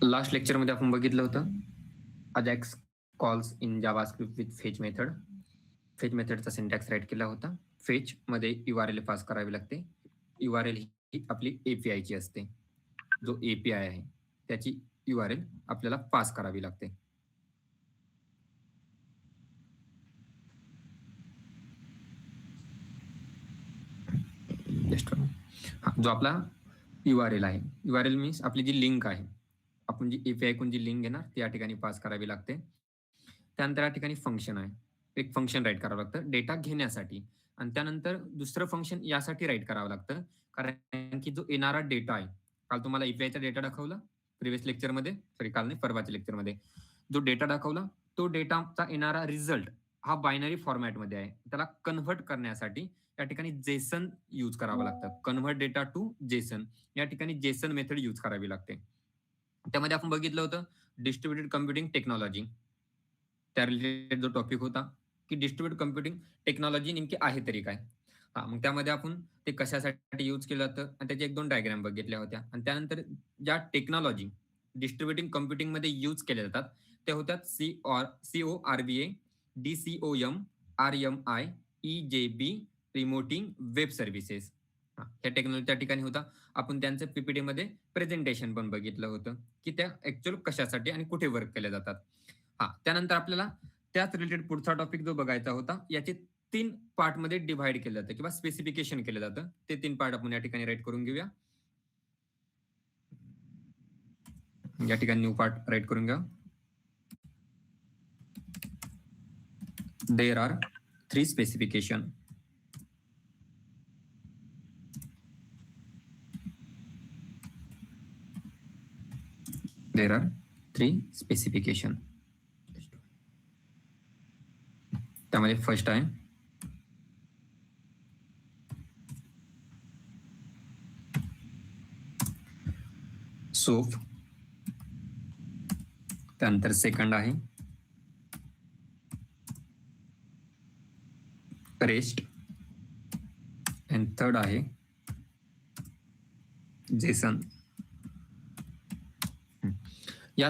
Last लेक्चरमध्ये आपण बघितलं होतं Ajax calls in JavaScript with fetch method. Fetch मेथडचा सिंटॅक्स राईट केला होता. फेच मध्ये URL पास करावी लागते. URL ही आपली API ची असते. जो API आहे त्याची URL आपल्याला पास करावी लागते. जो आपला URL आहे, URL मीन्स आपली जी लिंक आहे, आपण जी API कडून जी लिंक घेणार ती या ठिकाणी पास करावी लागते. त्यानंतर या ठिकाणी फंक्शन आहे, एक फंक्शन राईट करावं लागतं डेटा घेण्यासाठी, आणि त्यानंतर दुसरं फंक्शन यासाठी राईट करावं लागतं कारण की जो येणारा डेटा आहे, काल तुम्हाला API चा डेटा दाखवला प्रिव्हियस लेक्चरमध्ये, सॉरी काल नाही परवाच्या लेक्चरमध्ये, जो डेटा दाखवला तो डेटाचा येणारा रिझल्ट हा बायनरी फॉर्मॅटमध्ये आहे. त्याला कन्व्हर्ट करण्यासाठी या ठिकाणी जेसन यूज करावं लागतं. कन्व्हर्ट डेटा टू जेसन, या ठिकाणी जेसन मेथड यूज करावी लागते. त्यामध्ये आपण बघितलं होतं डिस्ट्रीब्युटेड कम्प्युटिंग टेक्नॉलॉजी, त्या रिलेटेड जो टॉपिक होता की डिस्ट्रीब्युटेड कम्प्युटिंग टेक्नॉलॉजी नेमकी आहे तरी काय. मग त्यामध्ये आपण ते कशासाठी यूज केलं जातं आणि त्याचे 1-2 डायग्राम बघितल्या होत्या. आणि त्यानंतर ज्या टेक्नॉलॉजी डिस्ट्रीब्युटिंग कम्प्युटिंग मध्ये यूज केल्या जातात त्या होत्या CORBA, DCOM, RMI, EJB, remoting web services. ह्या टेक्नॉलॉजी त्या ठिकाणी होता. आपण त्यांचं PPT मध्ये प्रेझेंटेशन पण बघितलं होतं की त्या ऍक्च्युअल कशासाठी आणि कुठे वर्क केल्या जातात. त्यानंतर आपल्याला त्याच रिलेटेड पुढचा टॉपिक जो बघायचा होता, याचे 3 पार्ट मध्ये डिव्हाइड केलं जातं किंवा स्पेसिफिकेशन केलं जातं. ते 3 पार्ट आपण या ठिकाणी राईट करून घेऊया. या ठिकाणी न्यू पार्ट राईट करून घ्या. There are 3 specification. There are 3 specification. त्यामध्ये फर्स्ट आहे सोप, त्यानंतर सेकंड आहे रेस्ट, आणि थर्ड आहे जेसन. या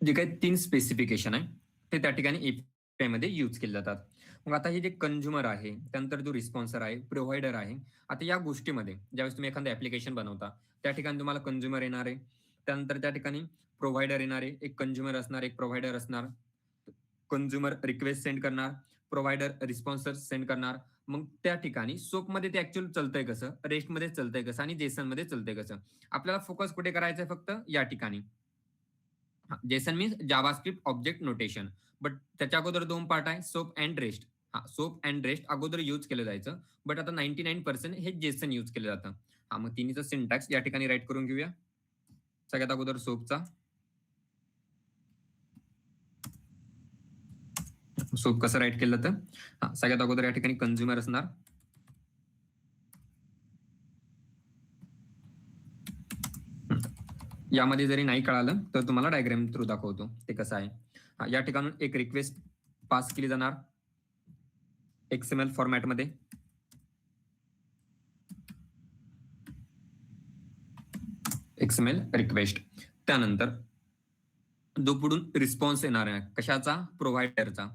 जे काही 3 स्पेसिफिकेशन आहे ते त्या ठिकाणी API मध्ये यूज केले जातात. मग आता हे जे कंझ्युमर आहे, त्यानंतर जो रिस्पॉन्सर आहे, प्रोव्हायडर आहे, आता या गोष्टीमध्ये ज्यावेळेस तुम्ही एखादं ऍप्लिकेशन बनवता त्या ठिकाणी तुम्हाला कंझ्युमर येणार आहे, त्यानंतर त्या ठिकाणी प्रोव्हायडर येणार आहे, एक कंझ्युमर असणार, एक प्रोव्हायडर असणार. कंझ्युमर रिक्वेस्ट सेंड करणार, प्रोव्हायडर रिस्पॉन्सर सेंड करणार. मग त्या ठिकाणी सोप मध्ये ते ऍक्च्युअल चलतंय कसं, रेस्ट मध्ये चलतंय कसं आणि जेसन मध्ये चलतंय कसं, आपल्याला फोकस कुठे करायचं आहे, फक्त या ठिकाणी. Jason means JavaScript object notation, but त्याच्या अगोदर 2 पार्ट आहे, soap and rest. Soap and rest अगोदर यूज केलं जायचं, बट आता 99% हे जेसन यूज केलं जातं. मग तिन्हीचा सिंटॅक्स या ठिकाणी राईट करून घेऊया. सगळ्यात अगोदर सोपचा. सोप कसं राईट केलं तर सगळ्यात अगोदर या ठिकाणी कंझ्युमर असणार, यामध्ये जरी नाही कळालं तर तुम्हाला डायग्राम थ्रू दाखवतो ते कसं आहे. या ठिकाणी एक रिक्वेस्ट पास केली जाणार XML फॉर्मॅट मध्ये, XML रिक्वेस्ट. त्यानंतर जो पुढून रिस्पॉन्स येणार आहे कशाचा, प्रोव्हायडरचा,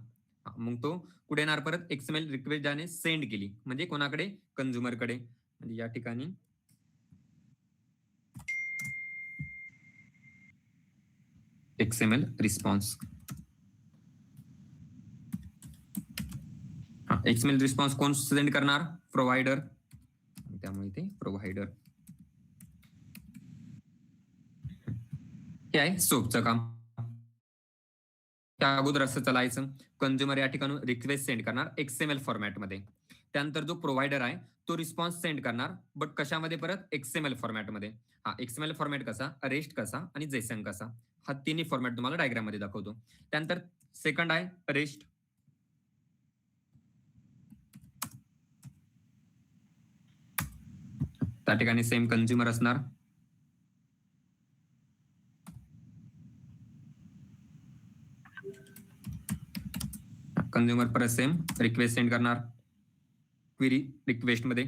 मग तो कुठे येणार, परत XML रिक्वेस्ट ज्याने सेंड केली म्हणजे कोणाकडे, कंझ्युमर कडे. म्हणजे या ठिकाणी XML रिस्पॉन्स. XML रिस्पॉन्स कोण सेंड करणार, प्रोव्हायडर, त्यामुळे ते प्रोव्हायडर. हे आहे सोपचं काम. त्या अगोदर असं चालायचं, कंझ्युमर या ठिकाणी रिक्वेस्ट सेंड करणार XML फॉर्मॅट मध्ये, त्यानंतर जो प्रोव्हायडर आहे तो रिस्पॉन्स सेंड करणार, बट कशामध्ये, परत XML फॉर्मॅट मध्ये. XML फॉर्मॅट कसा, रेस्ट कसा आणि जेसन कसा, हा तिन्ही फॉर्मॅट तुम्हाला डायग्राम मध्ये दाखवतो. त्यानंतर सेकंड आहे रेस्ट. त्या ठिकाणी सेम कंझ्युमर असणार, कंझ्युमर परत सेम रिक्वेस्ट सेंड करणार क्वेरी रिक्वेस्ट मध्ये.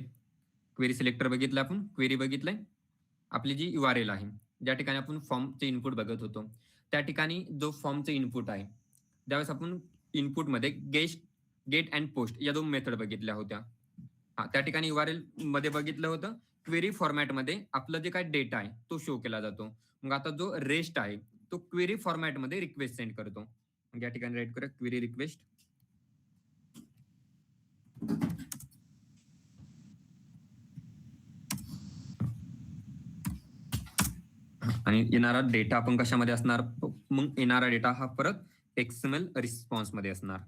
क्वेरी सिलेक्टर बघितलं आपण, क्वेरी बघितलंय, आपली जी URL आहे ज्या ठिकाणी आपण फॉर्मचे इनपुट बघत होतो, त्या ठिकाणी जो फॉर्मचे इनपुट आहे, ज्यावेळेस आपण इनपुटमध्ये गेट अँड पोस्ट या 2 मेथड बघितल्या होत्या. त्या ठिकाणी यूआरएलमध्ये बघितलं होतं, क्वेरी फॉर्मॅटमध्ये आपलं जे काही डेटा आहे, तो शो केला जातो. मग आता जो रेस्ट आहे, तो क्वेरी फॉर्मॅटमध्ये रिक्वेस्ट सेंड करतो. मग या ठिकाणी राईट करूया क्वेरी रिक्वेस्ट. आणि येणारा डेटा आपण कशामध्ये असणार, मग येणारा डेटा हा परत एक्सएमएल रिस्पॉन्स मध्ये असणार.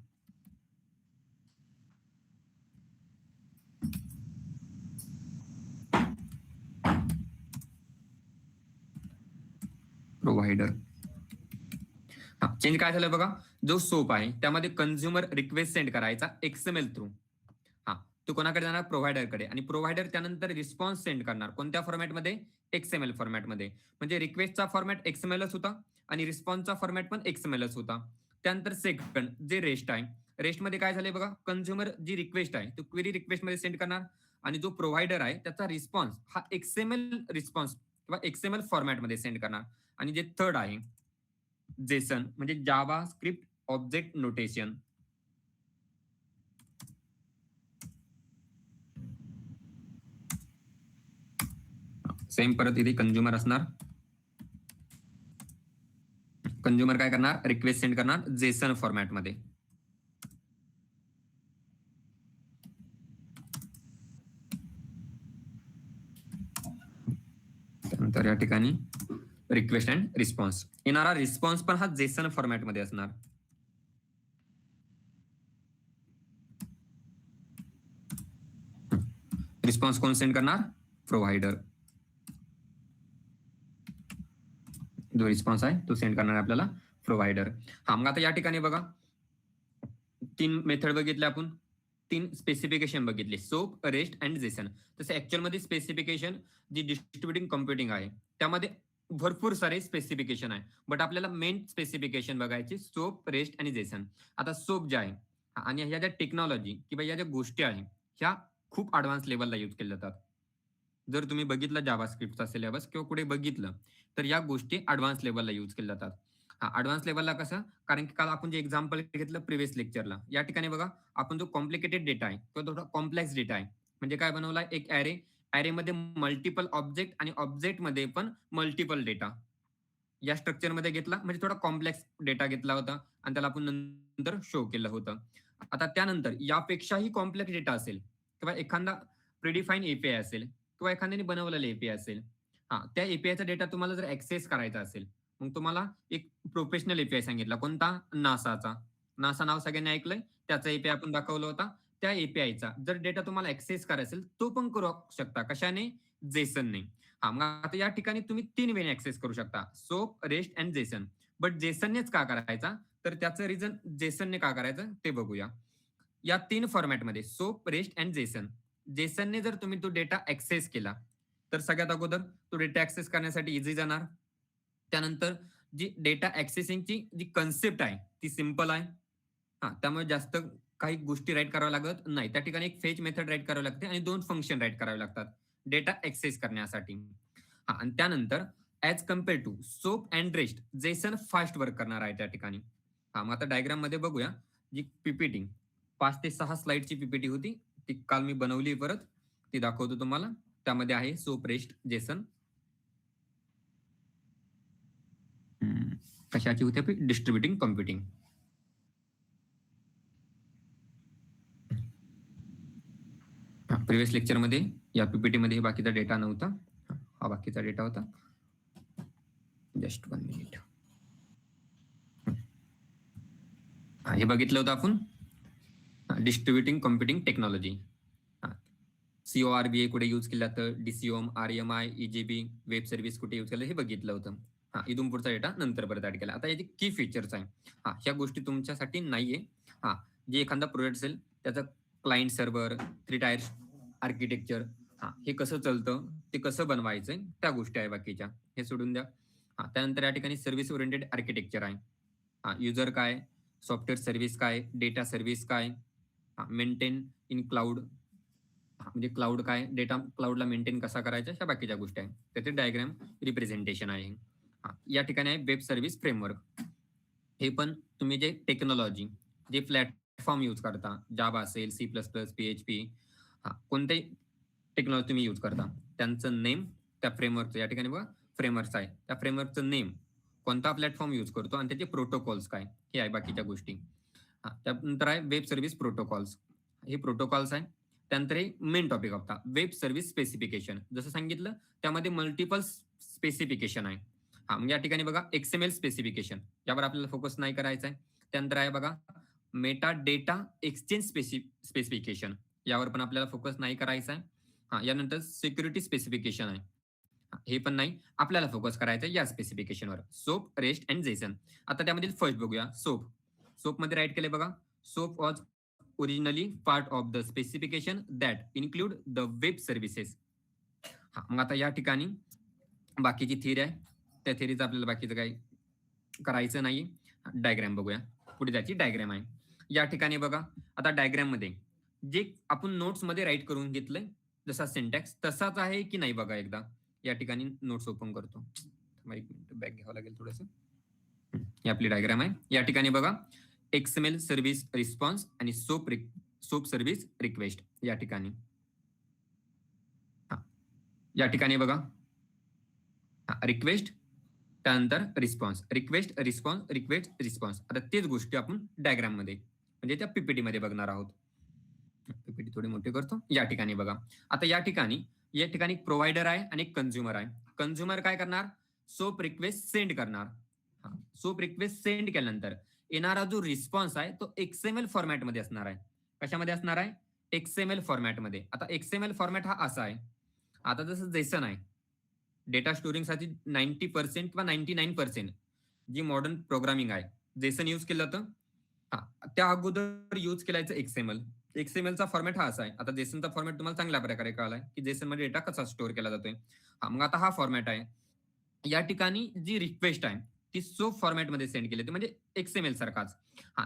प्रोव्हायडर चेंज काय झालं बघा, जो सोप आहे त्यामध्ये कंझ्युमर रिक्वेस्ट सेंड करायचा एक्सएमएल थ्रू. तो कोणाकडे जाणार, प्रोव्हायडरकडे, आणि प्रोव्हायडर त्यानंतर रिस्पॉन्स सेंड करणार कोणत्या फॉर्मॅटमध्ये, एक्सएमएल फॉर्मॅटमध्ये. म्हणजे रिक्वेस्टचा फॉर्मॅट एक्सएमएलच होता आणि रिस्पॉन्सचा फॉर्मॅट पण एक्सएमएलच होता. त्यानंतर सेकंड जे रेस्ट आहे, रेस्टमध्ये काय झालंय बघा, कंझ्युमर जी रिक्वेस्ट आहे तो क्वेरी रिक्वेस्ट मध्ये सेंड करणार आणि जो प्रोव्हायडर आहे त्याचा रिस्पॉन्स हा एक्सएमएल रिस्पॉन्स किंवा एक्सएमएल फॉर्मॅटमध्ये सेंड करणार. आणि जे थर्ड आहे जेसन म्हणजे जावा स्क्रिप्ट ऑब्जेक्ट नोटेशन. सेम परत इथे कंझ्युमर असणार. कंझ्युमर काय करणार, रिक्वेस्ट सेंड करणार जेसन फॉर्मॅटमध्ये. त्यानंतर या ठिकाणी रिक्वेस्ट अँड रिस्पॉन्स, येणारा रिस्पॉन्स पण हा जेसन फॉर्मॅटमध्ये असणार. रिस्पॉन्स कोण सेंड करणार, प्रोव्हायडर. जो रिस्पॉन्स आहे तो सेंड करणार आपल्याला प्रोव्हायडर. मग आता या ठिकाणी बघा 3 मेथड बघितले आपण, 3 स्पेसिफिकेशन बघितले, सोप, रेस्ट अँड जेसन. तसं ऍक्च्युअल मध्ये स्पेसिफिकेशन जी डिस्ट्रीब्युटिंग कॉम्प्युटिंग आहे त्यामध्ये भरपूर सारे स्पेसिफिकेशन आहे, बट आपल्याला मेन स्पेसिफिकेशन बघायची सोप, रेस्ट आणि जेसन. आता सोप जे आहे आणि ह्या ज्या टेक्नॉलॉजी किंवा या ज्या गोष्टी आहेत ह्या खूप ऍडव्हान्स लेवलला यूज केल्या जातात. जर तुम्ही बघितलं जावा स्क्रिप्टचा सिलेबस किंवा कुठे बघितलं तर या गोष्टी ऍडव्हान्स लेवलला यूज केल्या जातात. ऍडव्हान्स लेवलला कसं, कारण की काल आपण जे एक्झाम्पल घेतलं प्रिव्हियस लेक्चरला, या ठिकाणी बघा आपण जो कॉम्प्लिकेटेड डेटा आहे किंवा थोडा कॉम्प्लेक्स डेटा आहे, म्हणजे काय बनवलाय एक मध्ये मल्टिपल ऑब्जेक्ट आणि ऑब्जेक्टमध्ये पण मल्टिपल डेटा या स्ट्रक्चरमध्ये घेतला, म्हणजे थोडा कॉम्प्लेक्स डेटा घेतला होता आणि त्याला आपण नंतर शो केलं होतं. आता त्यानंतर यापेक्षाही कॉम्प्लेक्स डेटा असेल किंवा एखादा प्रिडिफाईन एपीआय असेल किंवा एखाद्याने बनवलेला एपीआय असेल, त्या एपीआयचा डेटा तुम्हाला जर ऍक्सेस करायचा असेल, मग तुम्हाला एक प्रोफेशनल एपीआय सांगितला, कोणता, नासाचा. नासा नाव सगळ्यांनी ऐकलंय, त्याचा एपीआय आपण दाखवला होता. त्या एपीआयचा जर डेटा तुम्हाला ऍक्सेस करायचा असेल तो पण करू शकता, कशाने, जेसनने. मग आता या ठिकाणी तुम्ही 3 वेने ऍक्सेस करू शकता, SOAP, REST and JSON. But जेसननेच का करायचा, तर त्याचं रिझन जेसनने का करायचं ते बघूया. या 3 फॉर्मॅटमध्ये सोप, रेस्ट अँड जेसन, जेसनने जर तुम्ही तो डेटा ऍक्सेस केला तर सगळ्यात अगोदर तो डेटा ऍक्सेस करण्यासाठी इझी जाणार. त्यानंतर जी डेटा ऍक्सेसिंगची जी कन्सेप्ट आहे ती सिंपल आहे. त्यामुळे जास्त काही गोष्टी राईट कराव्या लागत नाही. त्या ठिकाणी एक फेच मेथड राईट करावी लागते आणि 2 फंक्शन राईट करावे लागतात डेटा ऍक्सेस करण्यासाठी. आणि त्यानंतर as compared to soap and rest, JSON fast work करणार आहे त्या ठिकाणी. मग आता डायग्राम मध्ये बघूया. जी पीपीटी 5 ते 6 स्लाइडची पीपीटी होती, ती काल मी बनवली, परत ती दाखवतो तुम्हाला. त्यामध्ये आहे सोप, रेस्ट, जेसन. कशाची होती आपली, डिस्ट्रीब्युटिंग कॉम्प्युटिंग. प्रिव्हियस लेक्चर मध्ये या पीपीटी मध्ये बाकीचा डेटा नव्हता, हा बाकीचा डेटा होता. Just 1 minute. हे बघितलं होतं आपण, डिस्ट्रीब्युटिंग कॉम्प्युटिंग टेक्नॉलॉजी. CORBA कुठे यूज केला तर DCOM, RMI, EGB, web service कुठे यूज केलं हे बघितलं होतं. इथून पुढचा डेटा नंतर परत ऍड केला. आता याचे की फीचर्स आहे, ह्या गोष्टी तुमच्यासाठी नाहीये. जे एखादा प्रोजेक्ट असेल त्याचं क्लायंट सर्व्हर, 3 टायर आर्किटेक्चर, हे कसं चालतं, ते कसं बनवायचंय, त्या गोष्टी आहे बाकीच्या, हे सोडून द्या. त्यानंतर या ठिकाणी सर्व्हिस ओरिएंटेड आर्किटेक्चर आहे. युजर काय, सॉफ्टवेअर सर्व्हिस काय, डेटा सर्व्हिस काय, मेंटेन इन क्लाउड, म्हणजे क्लाउड काय, डेटा क्लाउडला मेंटेन कसा करायचा, अशा बाकीच्या गोष्टी आहेत. त्याचे डायग्राम रिप्रेझेंटेशन आहे. या ठिकाणी आहे वेब सर्व्हिस फ्रेमवर्क. हे पण तुम्ही जे टेक्नॉलॉजी, जे प्लॅटफॉर्म यूज करता, जावा असेल, सी प्लस प्लस, पी-एच-पी, कोणतेही टेक्नॉलॉजी तुम्ही यूज करता, त्यांचं नेम त्या फ्रेमवर्कचं या ठिकाणी बघा फ्रेमवर्क्स आहे. त्या फ्रेमवर्कचं नेम, कोणता प्लॅटफॉर्म यूज करतो आणि त्याचे प्रोटोकॉल्स काय, हे आहे बाकीच्या गोष्टी. त्यानंतर आहे वेब सर्व्हिस प्रोटोकॉल्स. हे प्रोटोकॉल्स आहे. त्यानंतर हे मेन टॉपिक आपला वेब सर्व्हिस स्पेसिफिकेशन. जसं सांगितलं त्यामध्ये मल्टिपल स्पेसिफिकेशन आहे. म्हणजे या ठिकाणी बघा एक्सएमएल स्पेसिफिकेशन, यावर आपल्याला फोकस नाही करायचा आहे. त्यानंतर आहे बघा मेटा डेटा एक्सचेंज स्पेसिफिकेशन, यावर पण आपल्याला फोकस नाही करायचा आहे. यानंतर सिक्युरिटी स्पेसिफिकेशन आहे. हे पण नाही, आपल्याला फोकस करायचं या स्पेसिफिकेशनवर. SOAP, REST and JSON. आता त्यामधील फर्स्ट बघूया सोप. सोप मध्ये राईट केले बघा, soap was originally part of the specification that include the web services. मग आता या ठिकाणी बाकीची थिअरी आहे, त्या थिअरीचं आपल्याला बाकीचं काही करायचं नाही. डायग्राम बघूया, पुढे जायची डायग्राम आहे. या ठिकाणी बघा आता डायग्राम मध्ये जे आपण नोट्स मध्ये राईट करून घेतलंय जसा सिंटॅक्स तसाच आहे की नाही बघा एकदा. या ठिकाणी नोट्स ओपन करतो, एक मिनिट बॅक घ्यावं लागेल थोडस. ही आपली डायग्राम आहे. या ठिकाणी बघा एक्सएमएल सर्व्हिस रिस्पॉन्स आणि सोप सर्व्हिस रिक्वेस्ट. या ठिकाणी या ठिकाणी बघा रिक्वेस्ट, त्यानंतर response, request response, request response. आता तेच गोष्टी आपण डायग्राम मध्ये म्हणजे त्या पीपीटी मध्ये बघणार आहोत. पीपीटी थोडी मोठी करतो. या ठिकाणी बघा आता या ठिकाणी प्रोव्हायडर आहे आणि कंझ्युमर आहे. कंझ्युमर काय करणार, सोप रिक्वेस्ट सेंड करणार. सोप रिक्वेस्ट सेंड केल्यानंतर येणारा जो रिस्पॉन्स आहे तो एक्सएमएल फॉर्मॅटमध्ये असणार आहे. कशामध्ये असणार आहे, एक्सएमएल फॉर्मॅटमध्ये. आता एक्सएमएल फॉर्मॅट हा असा आहे, आता जसं जेसन आहे डेटा स्टोरिंगसाठी 90% किंवा 99% जी मॉडर्न प्रोग्रामिंग आहे जेसन यूज केलं जातं. त्या अगोदर यूज केलायचं एक्सएमएल. एक्सएमएलचा फॉर्मॅट हा असा आहे. आता जेसनचा फॉर्मॅट तुम्हाला चांगल्या प्रकारे कळालाय की जेसन मध्ये डेटा कसा स्टोअर केला जातोय. मग आता हा फॉर्मॅट आहे. या ठिकाणी जी रिक्वेस्ट आहे ती सोप फॉर्मॅटमध्ये सेंड केली म्हणजे एक्सएमएल सारखाच.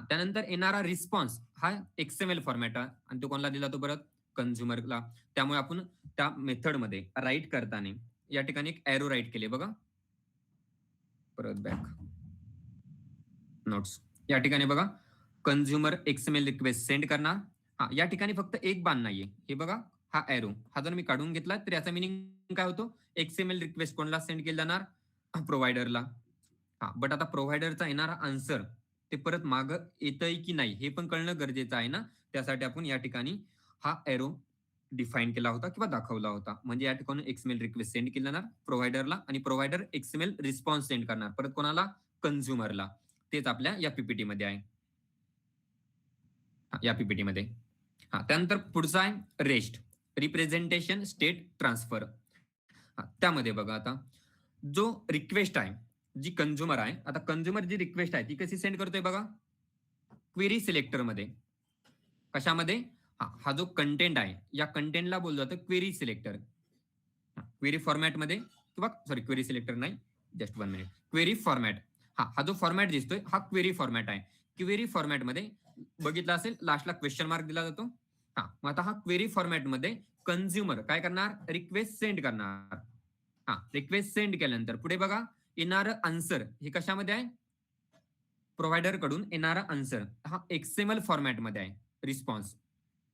त्यानंतर येणारा रिस्पॉन्स हा एक्सएमएल फॉर्मॅट आहे आणि तो कोणाला दिला तो परत कंझ्युमरला. त्यामुळे आपण त्या मेथडमध्ये राईट करताना या ठिकाणी एक एरो राईट केले बघा, परत बॅक नोट्स. या ठिकाणी बघा कंझ्युमर एक्सएमएल रिक्वेस्ट सेंड करणार. या ठिकाणी फक्त एक बाण नाहीये, हे बघा हा एरो हा जर मी काढून घेतला तर याचा मिनिंग काय होतो, एक्सएमएल रिक्वेस्ट कोणाला सेंड केली जाणार, प्रोव्हायडरला. बट आता प्रोव्हायडरचा येणारा आन्सर ते परत माग येतंय की नाही हे पण कळणं गरजेचं आहे ना. त्यासाठी आपण या ठिकाणी हा एरो डिफाईन केला होता किंवा दाखवला होता. म्हणजे या ठिकाणी एक्सएमएल रिक्वेस्ट सेंड केली जाणार प्रोव्हायडरला आणि प्रोव्हायडर एक्सएमएल रिस्पॉन्स सेंड करणार परत कोणाला, कंझ्युमरला. तेच आपल्या या पीपीटी मध्ये आहे. या पीपीटी मध्ये त्यानंतर पुढचा आहे रेस्ट, रिप्रेझेंटेशन स्टेट ट्रान्सफर. त्यामध्ये बघा आता जो रिक्वेस्ट आहे जी कंझ्युमर आहे, आता कंझ्युमर जी रिक्वेस्ट आहे ती कशी सेंड करतोय बघा, क्वेरी सिलेक्टर मध्ये. कशामध्ये, हा जो कंटेंट आहे या कंटेंटला बोललं जातं क्वेरी सिलेक्टर. क्वेरी फॉर्मॅटमध्ये किंवा सॉरी क्वेरी सिलेक्टर नाही, जस्ट 1 मिनिट, क्वेरी फॉर्मॅट. हा जो फॉर्मॅट दिसतोय हा क्वेरी फॉर्मॅट आहे. क्वेरी फॉर्मॅटमध्ये बघितलं असेल लास्टला क्वेश्चन मार्क दिला जातो. मग आता हा क्वेरी फॉर्मॅटमध्ये कंझ्युमर काय करणार, रिक्वेस्ट सेंड करणार. रिक्वेस्ट सेंड केल्यानंतर पुढे बघा येणारं आन्सर हे कशामध्ये आहे, प्रोव्हायडर कडून येणारा आन्सर हा एक्सएमएल फॉर्मॅटमध्ये आहे. रिस्पॉन्स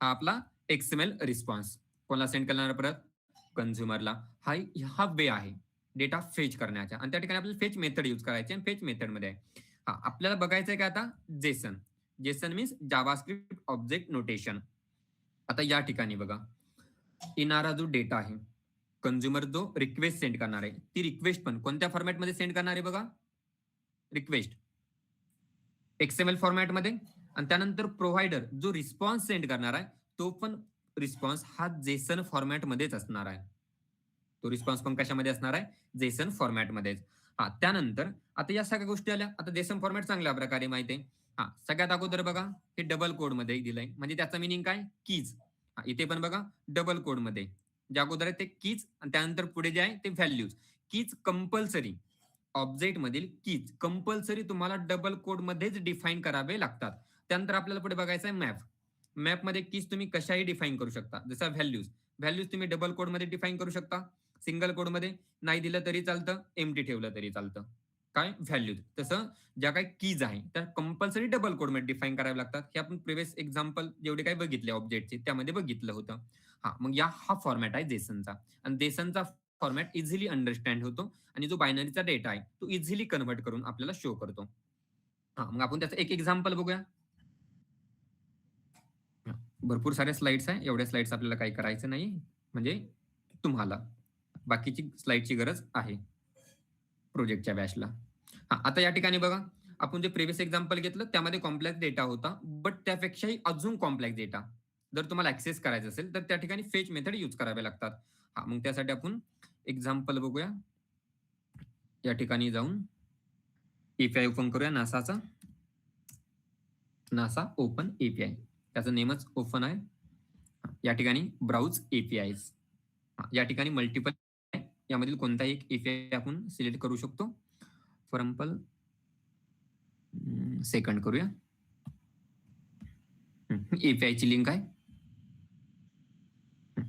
हा आपला एक्सएमएल रिस्पॉन्स कोणाला सेंड करणार, परत कंझ्युमरला. हा वे आहे डेटा फेच करण्याचा आणि त्या ठिकाणी आपल्याला फेच मेथड यूज करायची आणि फेच मेथडमध्ये आहे. आपल्याला बघायचं आहे का आता Jason. Jason means JavaScript object notation. आता या ठिकाणी बघा येणारा जो डेटा आहे, कंझ्युमर जो रिक्वेस्ट सेंड करणार आहे ती रिक्वेस्ट पण कोणत्या फॉर्मॅटमध्ये सेंड करणार आहे बघा, रिक्वेस्ट एक्सएमएल फॉर्मॅटमध्ये. आणि त्यानंतर प्रोव्हायडर जो रिस्पॉन्स सेंड करणार आहे तो पण रिस्पॉन्स हा जेसन फॉर्मॅटमध्येच असणार आहे. तो रिस्पॉन्स पण कशामध्ये असणार आहे, जेसन फॉर्मॅटमध्येच. त्यानंतर आता या सगळ्या गोष्टी आल्या. आता जेसन फॉर्मॅट चांगल्या प्रकारे माहिती आहे. सगळ्यात अगोदर बघा हे डबल कोड मध्ये दिलंय म्हणजे त्याचा मिनिंग काय, कीज. इथे पण बघा डबल कोड मध्ये जे अगोदर आहे ते कीज आणि त्यानंतर पुढे जे आहे ते व्हॅल्यूज. कीज कंपल्सरी, ऑब्जेक्ट मधील कीज कंपल्सरी तुम्हाला डबल कोड मध्येच डिफाईन करावे लागतात. त्यानंतर आपल्याला पुढे बघायचं आहे मॅप. मॅपमध्ये कीज तुम्ही कशाही डिफाईन करू शकता. जसं व्हॅल्यूज तुम्ही डबल कोडमध्ये डिफाईन करू शकता. सिंगल कोडमध्ये नाही दिलं तरी चालतं, एम्प्टी ठेवलं तरी चालतं. काय व्हॅल्यूज. तसं ज्या काही कीज आहे त्या कंपल्सरी डबल कोडमध्ये डिफाईन कराव्या लागतात. हे आपण प्रिव्हियस एक्झाम्पल जेवढे काही बघितले ऑब्जेक्टचे त्यामध्ये बघितलं होतं. मग हा फॉर्मॅट आहे जेसनचा आणि जेसनचा फॉर्मॅट इझिली अंडरस्टँड होतो आणि जो बायनरीचा डेटा आहे तो इझिली कन्व्हर्ट करून आपल्याला शो करतो. मग आपण त्याचं एक एक्झाम्पल बघूया. भरपूर साऱ्या स्लाइड्स आहे. एवढ्या स्लाइड्स आपल्याला काही करायचं नाही. म्हणजे तुम्हाला बाकीची स्लाइडची गरज आहे प्रोजेक्टच्या बॅचला. आता या ठिकाणी बघा, आपण जे प्रिव्हियस एक्झाम्पल घेतलं त्यामध्ये कॉम्प्लेक्स डेटा होता, बट त्यापेक्षाही अजून कॉम्प्लेक्स डेटा जर तुम्हाला ऍक्सेस करायचा असेल तर त्या ठिकाणी फेच मेथड यूज करावे लागतात. मग त्यासाठी आपण एक्झाम्पल बघूया. या ठिकाणी जाऊन एपीआय ओपन करूया नासाचा. नासा ओपन एपीआय त्याचं नेमच ओपन आहे. या ठिकाणी ब्राउज एपीआयज. या ठिकाणी मल्टिपल यामधील कोणताही एक एपीआय आपण सिलेक्ट करू शकतो. फॉर एक्झाम्पल सेकंड करूया. एपीआय ची लिंक आहे.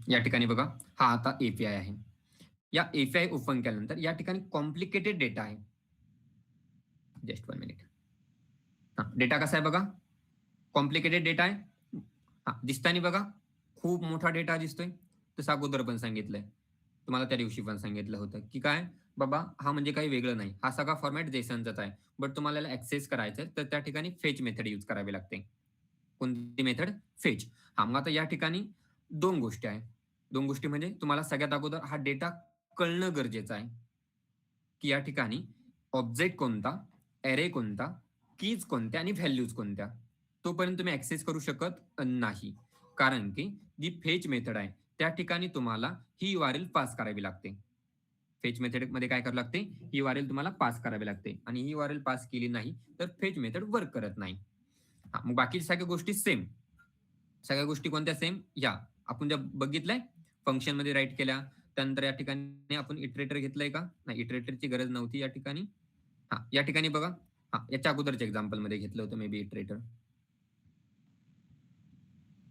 या ठिकाणी बघा, हा आता एपीआय आहे. या एपीआय ओपन केल्यानंतर या ठिकाणी कॉम्प्लिकेटेड डेटा आहे. Just 1 minute. डेटा कसा आहे बघा, कॉम्प्लिकेटेड डेटा आहे. दिसतानी बघा खूप मोठा डेटा दिसतोय. तसं अगोदर पण सांगितलंय, तुम्हाला त्या दिवशी पण सांगितलं होतं की काय बाबा, हा म्हणजे काही वेगळं नाही, हा सगळा फॉर्मॅट जेसनचाच आहे. बट तुम्हाला ऍक्सेस करायचं तर त्या ठिकाणी फेच मेथड यूज करावी लागते. कोणती मेथड? फेच. मग आता या ठिकाणी दोन गोष्टी आहे. दोन गोष्टी म्हणजे तुम्हाला सगळ्यात अगोदर हा डेटा कळणं गरजेचं आहे की या ठिकाणी ऑब्जेक्ट कोणता, ॲरे कोणता, कीज कोणत्या आणि व्हॅल्यूज कोणत्या. तोपर्यंत तुम्ही ऍक्सेस करू शकत नाही. कारण की जी फेच मेथड आहे त्या ठिकाणी तुम्हाला ही URL पास करावी लागते. फेच मेथड मध्ये काय करावं लागते, ही URL तुम्हाला पास करावी लागते आणि ही URL पास केली नाही तर फेच मेथड वर्क करत नाही. मग बाकी सगळ्या गोष्टी सेम. सगळ्या गोष्टी कोणत्या सेम? या आपण ज्या बघितलंय फंक्शन मध्ये राईट केल्या. त्यानंतर या ठिकाणी आपण इटरेटर घेतलंय का? नाही, इटरेटरची गरज नव्हती या ठिकाणी. या ठिकाणी बघा, याच्या अगोदरच्या एक्झाम्पल मध्ये घेतलं होतं मे बी इटरेटर.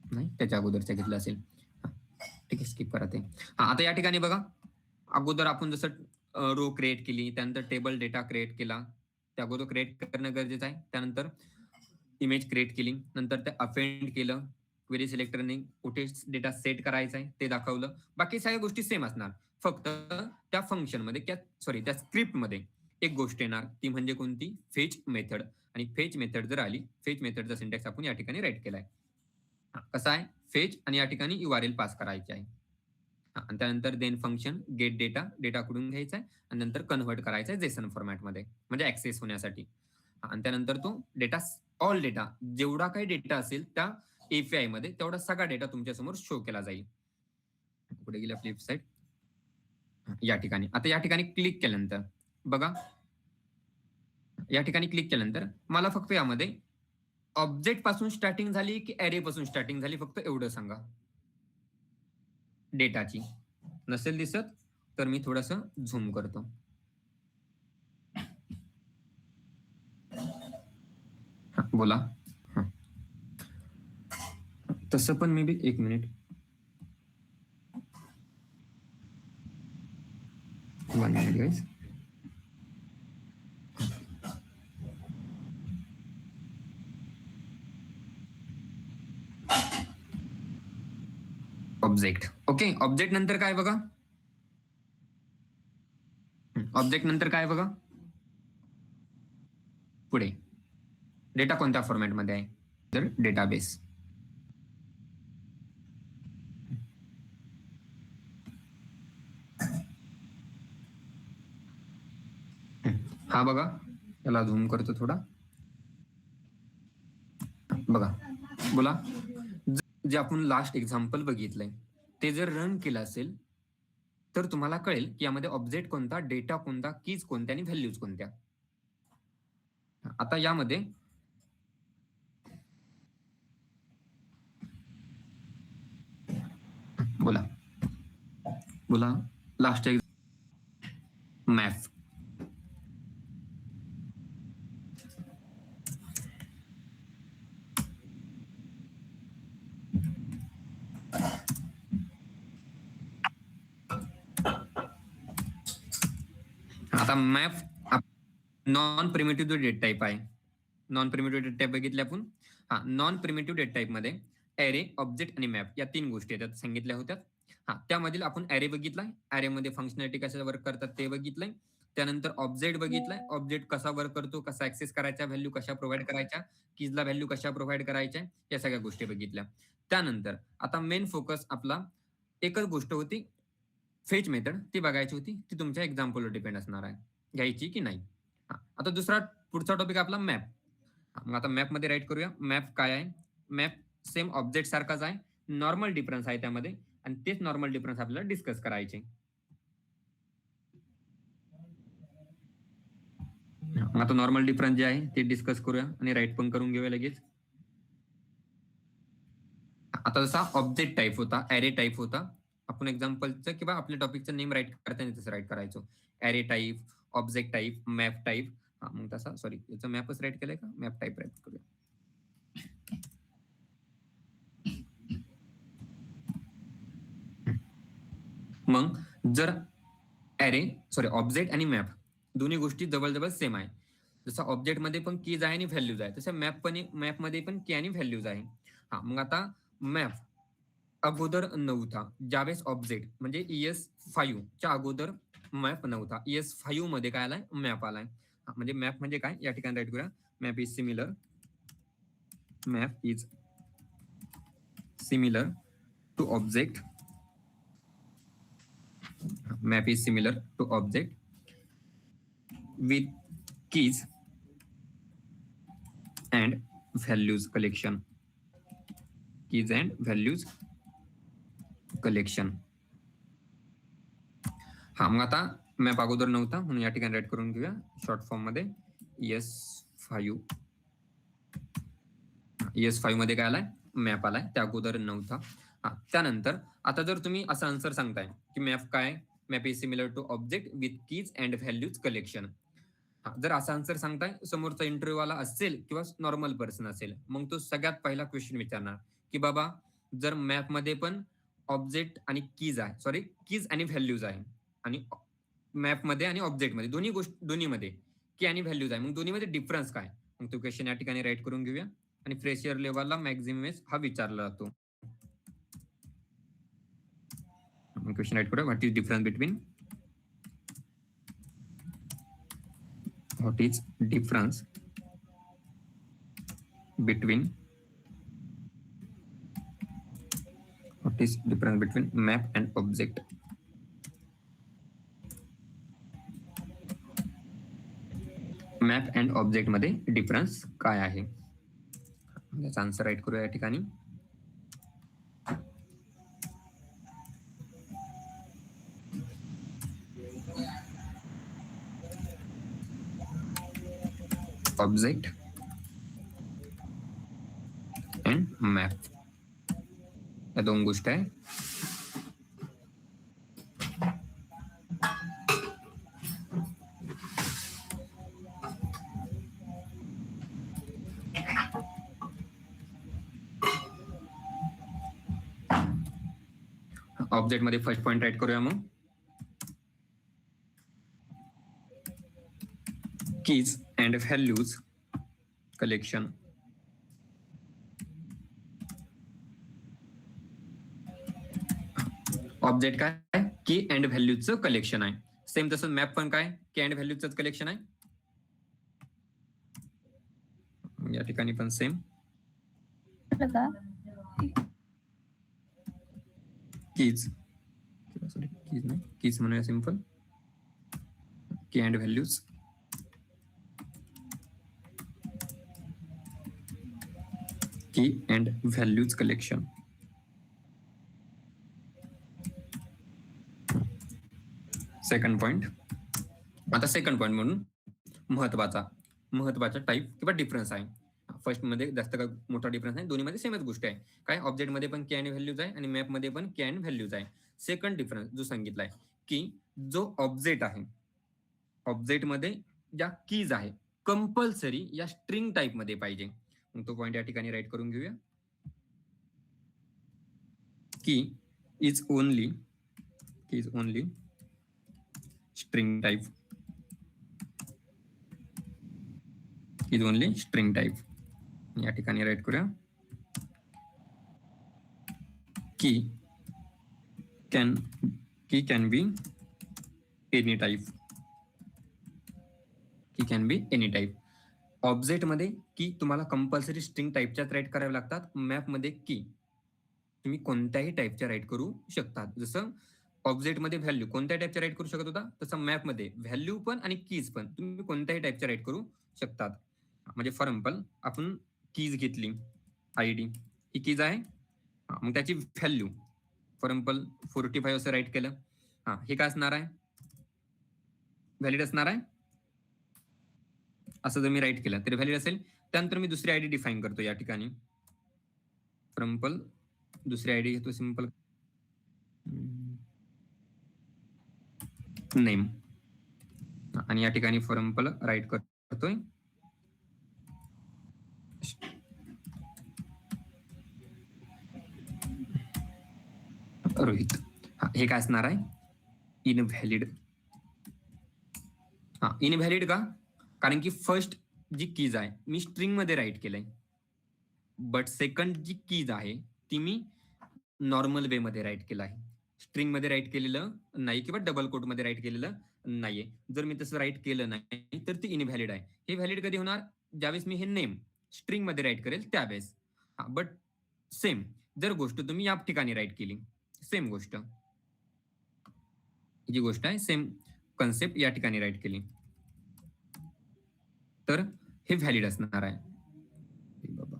नाही, त्याच्या अगोदरच्या घेतलं असेल. ठीक आहे, स्किप करा ते. आता या ठिकाणी बघा, अगोदर आपण जसं रो क्रिएट केली, त्यानंतर टेबल डेटा क्रिएट केला. त्या अगोदर क्रिएट करणं गरजेचं आहे. त्यानंतर इमेज क्रिएट केली, नंतर ते अपेंड केलं. क्वेरी सिलेक्टरने कुठे डेटा सेट करायचा आहे ते दाखवलं. बाकी सगळ्या गोष्टी सेम असणार. फक्त त्या फंक्शन मध्ये त्या स्क्रिप्ट मध्ये एक गोष्ट येणार, ती म्हणजे कोणती? Fetch method. आणि फेच मेथड जर आली, फेच मेथडचा सिंटॅक्स आपण या ठिकाणी राईट केलाय. कसा आहे? फेच आणि या ठिकाणी URL पास करायची आहे. आणि त्यानंतर देन फंक्शन गेट डेटा कुठून घ्यायचा आहे आणि नंतर कन्व्हर्ट करायचा आहे जेसन फॉर्मॅटमध्ये, म्हणजे ऍक्सेस होण्यासाठी. आणि त्यानंतर तो डेटा, ऑल डेटा, जेवढा काही डेटा असेल त्या एपीआय मध्ये तेवढा सगळा डेटा तुमच्या समोर शो केला जाईल. पुढे गेल्या फ्लिप साईड. या ठिकाणी आता या ठिकाणी क्लिक केल्यानंतर बघा, या ठिकाणी क्लिक केल्यानंतर मला फक्त यामध्ये ऑब्जेक्ट पासून स्टार्टिंग झाली की ॲरे पासून स्टार्टिंग झाली फक्त एवढं सांगा डेटाची. नसेल दिसत तर मी थोडस झूम करतो. बोला. तसं पण may be 1 minute. 1 minute guys. Object. Okay, object नंतर काय बघा, ऑब्जेक्ट नंतर काय बघा, पुढे डेटा कोणत्या फॉर्मॅटमध्ये आहे तर डेटाबेस. हा बघा, त्याला झूम करतो थोडा. बघा, बोला. जे आपण लास्ट एक्झाम्पल बघितलंय ते जर रन केलं असेल तर तुम्हाला कळेल की यामध्ये ऑब्जेक्ट कोणता, डेटा कोणता, कीज कोणत्या आणि व्हॅल्यूज कोणत्या. आता यामध्ये बोला बोला लास्ट मॅथ. आता मॅप नॉन प्रिमिटिव्ह जो डेट टाईप आहे, नॉन प्रिमिटिव्ह डेट टाईप बघितले आपण. नॉन प्रिमिटिव्ह डेट टाईप मध्ये ॲरे, ऑब्जेक्ट आणि मॅप या 3 गोष्टी आहेत सांगितल्या होत्या. त्यामधील आपण ॲरे बघितलाय, ॲरेमध्ये फंक्शनॅलिटी कशा वर्क करतात ते बघितलंय. त्यानंतर ऑब्जेक्ट बघितलाय, ऑब्जेक्ट कसा वर्क करतो, कसा ऍक्सेस करायचा, व्हॅल्यू कशा प्रोव्हाइड करायच्या, कीजला व्हॅल्यू कशा प्रोव्हाइड करायच्या, या सगळ्या गोष्टी बघितल्या. त्यानंतर आता मेन फोकस आपला एकच गोष्ट होती, फेच मेथड, ती बघायची होती. ती तुमच्या एक्झाम्पलवर डिपेंड असणार आहे, घ्यायची की नाही. आता पुढचा टॉपिक आपला मॅप. मग आता मॅप मध्ये राईट करूया. मॅप काय आहे? मॅप सेम ऑब्जेक्ट सारखाच आहे, नॉर्मल डिफरन्स आहे त्यामध्ये, आणि तेच नॉर्मल डिफरन्स आपल्याला डिस्कस करायचे. आता नॉर्मल डिफरन्स जे आहे ते डिस्कस करूया आणि राईट पण करून घेऊया लगेच. आता जसा ऑब्जेक्ट टाईप होता, ॲरे टाईप होता, आपण एक्झाम्पलचं किंवा आपल्या टॉपिकचं नेम राईट करताना तसं राईट करायचो. Array type, object type, map type. मग तसा सॉरी, याचं मॅपच राईट केलंय का, मॅप टाईप राईट करूया. मग जर ऑब्जेक्ट आणि मॅप दोन्ही गोष्टी जवळ सेम आहे, जसं ऑब्जेक्ट मध्ये पण कीज आहे आणि व्हॅल्यूज आहे, तसं मॅप मध्ये पण की आणि व्हॅल्यूज आहे. मग आता मॅप अगोदर नव्हता, ज्यावेळेस ऑब्जेक्ट म्हणजे ES5 च्या अगोदर मॅप नव्हता. ES5 मध्ये काय आलाय, मॅप आलाय. म्हणजे मॅप म्हणजे काय, या ठिकाणी राईट करूया. Map is similar to object. Map is similar to object with keys and values collection. Keys and values collection. मग आता मॅप अगोदर नव्हता म्हणून या ठिकाणी राईट करून घेऊया शॉर्ट फॉर्म मध्ये ES5. ES5 मध्ये काय आलाय, मॅप आलाय, त्या अगोदर नव्हता. त्यानंतर आता जर तुम्ही असं आन्सर सांगताय की मॅप काय, map is similar to object with keys and values collection. जर असा आन्सर सांगताय, समोरचा इंटरव्ह्यू वाला असेल किंवा नॉर्मल पर्सन असेल, मग तो सगळ्यात पहिला क्वेश्चन विचारणार की बाबा जर मॅप मध्ये पण ऑब्जेक्ट आणि कीज आहे, सॉरी कीज आणि व्हॅल्यूज आहे, आणि मॅप मध्ये आणि ऑब्जेक्ट मध्ये दोन्ही मध्ये की आणि व्हॅल्यूज आहे, मग दोन्ही मध्ये डिफरन्स काय. मग तो क्वेश्चन या ठिकाणी राईट करून घेऊया. आणि फ्रेशर लेवलला मॅक्झिमम हा विचारला जातो. क्वेश्चन राईट करूया. What is difference between map and object. Map and object मध्ये डिफरन्स काय आहे, याचा आन्सर राईट करूया या ठिकाणी. ऑब्जेक्ट अँड मॅप या दोन गोष्टी आहे. ऑब्जेक्ट मध्ये फर्स्ट पॉइंट राईट करूया. मग keys and values collection. Object काय, की अँड व्हॅल्यूजचं कलेक्शन आहे. सेम तसं मॅप पण काय, की अँड व्हॅल्यूजच कलेक्शन आहे. या ठिकाणी पण सेम कीज नाही, कीज म्हणूया सिंपल, की अँड व्हॅल्यूज की and values collection. Second point. आता सेकंड पॉइंट म्हणून महत्वाचा टाईप किंवा डिफरन्स आहे. फर्स्ट मध्ये जास्त काय मोठा डिफरन्स नाही, दोन्ही मध्ये सेमच गोष्ट आहे. काय, ऑब्जेक्ट मध्ये पण की अँड व्हॅल्यूज आहे आणि मॅप मध्ये पण की अँड व्हॅल्यूज आहे. सेकंड डिफरन्स जो सांगितलाय की जो ऑब्जेक्ट आहे, ऑब्जेक्ट मध्ये ज्या कीज आहे कंपल्सरी या स्ट्रिंग टाईप मध्ये पाहिजे. मग तो पॉइंट या ठिकाणी राईट करून घेऊया. की is only string type. Is only string type. या ठिकाणी राईट करूया की कॅन बी एनी टाईप. की कॅन बी एनी टाईप. ऑब्जेक्टमध्ये की तुम्हाला कंपल्सरी स्ट्रिंग टाईपच्याच राईट कराव्या लागतात. मॅपमध्ये की तुम्ही कोणत्याही टाईपच्या राईट करू शकतात. जसं ऑब्जेक्टमध्ये व्हॅल्यू कोणत्या टाईपच्या राईट करू शकत होता, तसं मॅपमध्ये व्हॅल्यू पण आणि कीज पण तुम्ही कोणत्याही टाईपच्या राईट करू शकतात. म्हणजे फॉर एक्झाम्पल आपण कीज घेतली, आयडी ही कीज आहे, मग त्याची व्हॅल्यू फॉर एक्झाम्पल 45 असं राईट केलं. हे काय असणार आहे, व्हॅलिड असणार आहे. असं जर मी राईट केलं तरी व्हॅलिड असेल. त्यानंतर मी दुसरी आयडी डिफाईन करतो या ठिकाणी. फॉर एक्झाम्पल दुसरी आयडी घेतो सिंपल नेम, आणि या ठिकाणी फॉर एक्झाम्पल राईट करतोय रोहित. हे काय असणार आहे, इनव्हॅलिड. इनव्हॅलिड का, कारण की फर्स्ट जी कीज आहे मी स्ट्रिंग मध्ये राईट केलंय, बट सेकंड जी कीज आहे ती मी नॉर्मल वे मध्ये राईट केलं आहे. स्ट्रिंग मध्ये राईट केलेलं नाही किंवा डबल कोट मध्ये राईट केलेलं नाहीये. जर मी तसं राईट केलं नाही तर ती इनव्हॅलिड आहे. हे व्हॅलिड कधी होणार, ज्यावेळेस मी हे नेम स्ट्रिंग मध्ये राईट करेल त्यावेळेस. बट सेम जर गोष्ट तुम्ही या ठिकाणी राईट केली, सेम गोष्ट जी गोष्ट आहे सेम कन्सेप्ट या ठिकाणी राईट केली तर हे व्हॅलिड असणार आहे. बाबा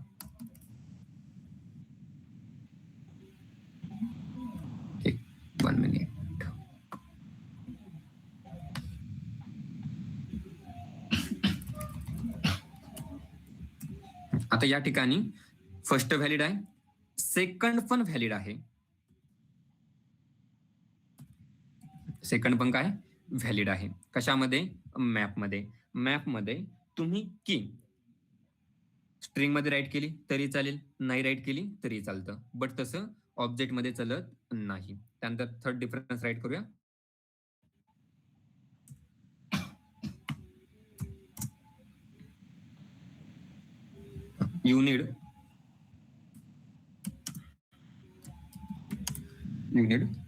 एक 1 मिनिट. आता या ठिकाणी फर्स्ट व्हॅलिड आहे, सेकंड पण व्हॅलिड आहे. सेकंड पण काय व्हॅलिड आहे. कशामध्ये, मॅपमध्ये. मॅपमध्ये तुम्ही की स्ट्रिंग मध्ये राईट केली तरी चालेल, नाही राईट केली तरी चालतं, बट तसं ऑब्जेक्ट मध्ये चालत नाही. त्यानंतर थर्ड डिफरन्स राईट करूया. you need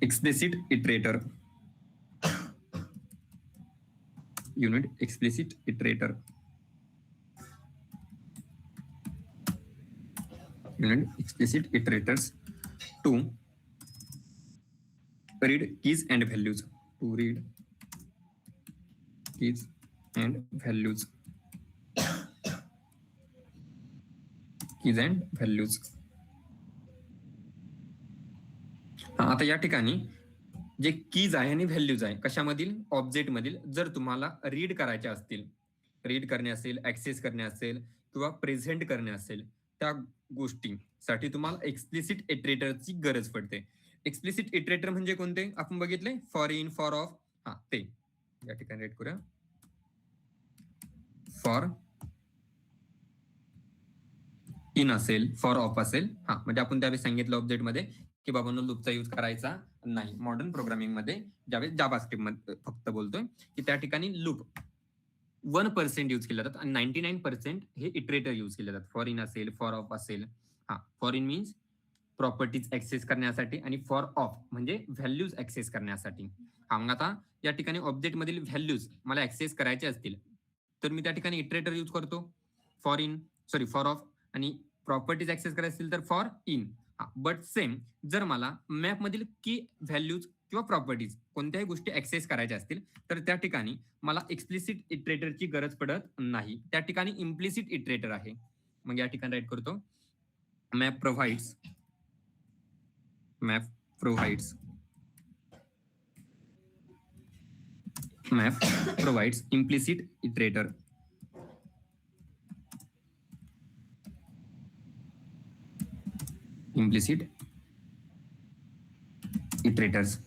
explicit iterator. You need explicit iterator. You need explicit iterators to read keys and values. To read keys and values. Keys and values. आता या ठिकाणी जे कीज आहे आणि व्हॅल्यूज आहे कशामधील, ऑब्जेक्ट मधील. जर तुम्हाला रीड करायचे असतील, रीड करणे असेल, ऍक्सेस करणे असेल किंवा प्रेझेंट करणे असेल, त्या गोष्टीसाठी तुम्हाला एक्सप्लिसिट इटरेटरची गरज पडते. एक्सप्लिसिट इटरेटर म्हणजे कोणते आपण बघितले, फॉर इन, फॉर ऑफ. ते या ठिकाणी रेट करूया. फॉर इन असेल, फॉर ऑफ असेल, म्हणजे आपण त्यावेळेस सांगितलं ऑब्जेक्ट मध्ये की बाबांनो लूपचा यूज करायचा नाही. मॉडर्न प्रोग्रामिंग मध्ये ज्यावेळेस जावास्क्रिप्ट मध्ये फक्त बोलतोय की त्या ठिकाणी लूप 1% यूज केले जातात आणि 99% हे इटरेटर यूज केले जातात. फॉर इन असेल, फॉर ऑफ असेल. For in means properties access करण्यासाठी आणि फॉर ऑफ म्हणजे व्हॅल्यूज ऍक्सेस करण्यासाठी. मग आता या ठिकाणी ऑब्जेक्ट मधील व्हॅल्यूज मला ऍक्सेस करायचे असतील तर मी त्या ठिकाणी इटरेटर यूज करतो, for in, sorry for of. आणि प्रॉपर्टीज ऍक्सेस करायचे असतील तर फॉर इन. बट सेम जर मला मॅप मधील की व्हॅल्यूज किंवा प्रॉपर्टीज कोणत्याही गोष्टी ऍक्सेस करायच्या असतील तर त्या ठिकाणी मला एक्सप्लिसिट इटरेटरची गरज पडत नाही. त्या ठिकाणी इम्प्लिसिट इटरेटर आहे. मग या ठिकाणी राईट करतो, map provides implicit iterator. Implicit iterators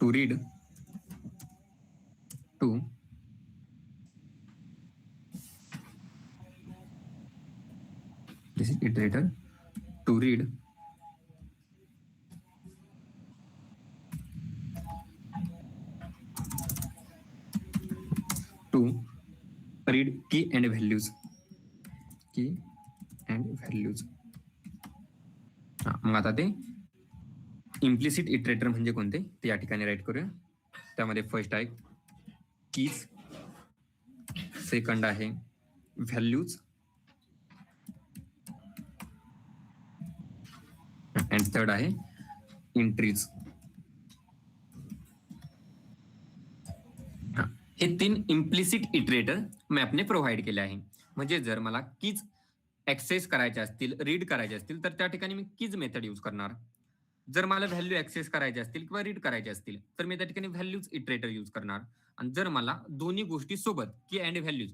to read to this iterator to read key and values. की अँड व्हॅल्यूज. मग आता ते इम्प्लिसिट इटरेटर म्हणजे कोणते ते या ठिकाणी राईट करूया. त्यामध्ये फर्स्ट आहे कीज, सेकंड आहे व्हॅल्यूज, अँड थर्ड आहे एंट्रीज. हे 3 इम्प्लिसिट इटरेटर मॅपने प्रोव्हाइड केले आहे. म्हणजे जर मला कीज ऍक्सेस करायचे असतील, रीड करायचे असतील, तर त्या ठिकाणी मी कीज मेथड यूज करणार. जर मला व्हॅल्यू ऍक्सेस करायचे असतील किंवा रीड करायचे असतील तर मी त्या ठिकाणी व्हॅल्यूज इटरेटर यूज करणार. आणि जर मला दोन्ही गोष्टी सोबत की अँड व्हॅल्यूज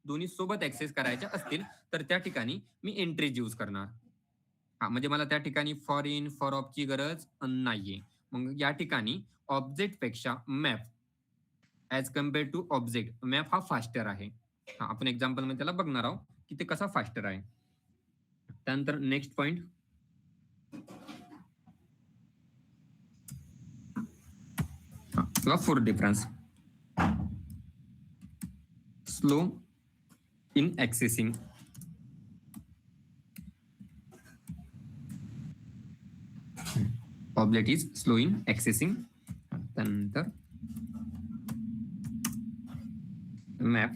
दोन्ही सोबत ऍक्सेस करायच्या असतील तर त्या ठिकाणी मी एंट्रीज यूज करणार. म्हणजे मला त्या ठिकाणी फॉर इन फॉर ऑफची गरज नाहीये. मग या ठिकाणी ऑब्जेक्ट पेक्षा map as compared to object map हा फास्टर आहे. आपण एक्झाम्पल मध्ये त्याला बघणार आहोत की ते कसा फास्टर आहे. त्यानंतर next point fourth difference, slow in ऍक्सेसिंग. Object is slow in ऍक्सेसिंग. त्यानंतर मॅप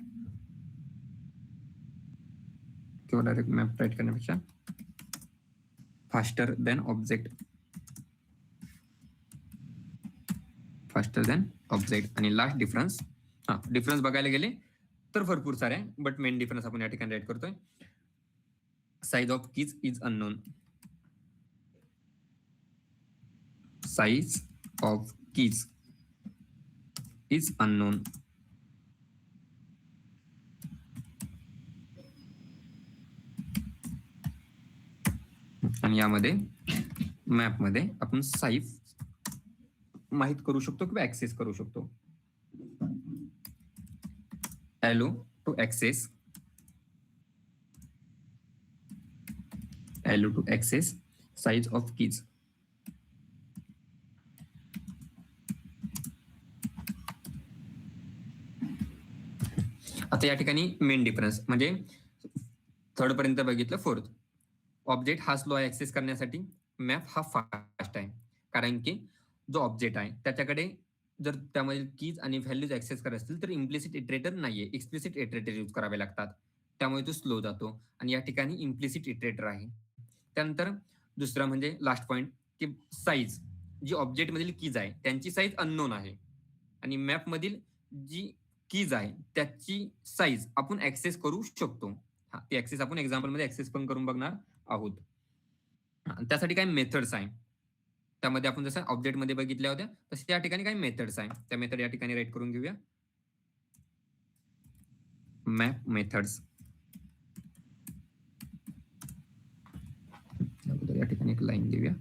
किंवा डायरेक्ट मॅप राईट करण्यापेक्षा faster than object, faster than object. आणि लास्ट डिफरन्स, डिफरन्स बघायला गेले तर भरपूर सारे आहे, बट मेन डिफरन्स आपण या ठिकाणी राईट करतोय. Size of keys is unknown, size of keys is unknown. आणि यामध्ये मॅप मध्ये आपण साइज माहित करू शकतो किंवा ऍक्सेस करू शकतो. allow to access, allow to access size of keys. आता या ठिकाणी मेन डिफरन्स म्हणजे थर्ड पर्यंत बघितलं. फोर्थ, ऑब्जेक्ट हा स्लो ऍक्सेस करण्यासाठी, मॅप हा फास्ट आहे. कारण की जो ऑब्जेक्ट आहे त्याच्याकडे जर त्यामध्ये कीज आणि व्हॅल्यूज ऍक्सेस करत असतील तर इम्प्लिसिट इटरेटर नाहीये, एक्सप्लिसिट इटरेटर यूज करावे लागतात. त्यामुळे तो स्लो जातो. आणि या ठिकाणी इम्प्लिसिट इटरेटर आहे. त्यानंतर दुसरा म्हणजे लास्ट पॉइंट की साईज, जी ऑब्जेक्ट मधील कीज आहे त्यांची साईज अननोन आहे. आणि मॅप मधील जी कीज आहे त्याची साईज आपण ऍक्सेस करू शकतो. ती ऍक्सेस आपण एक्झाम्पल मध्ये ऍक्सेस पण करून बघणार आहोत. त्यासाठी काही मेथड्स आहे. त्यामध्ये आपण जसं ऑब्जेक्ट मध्ये बघितल्या होत्या तसे त्या ठिकाणी काही मेथड्स आहे. त्या मेथड या ठिकाणी राईट करून घेऊया. Map methods. या ठिकाणी एक लाईन देऊया.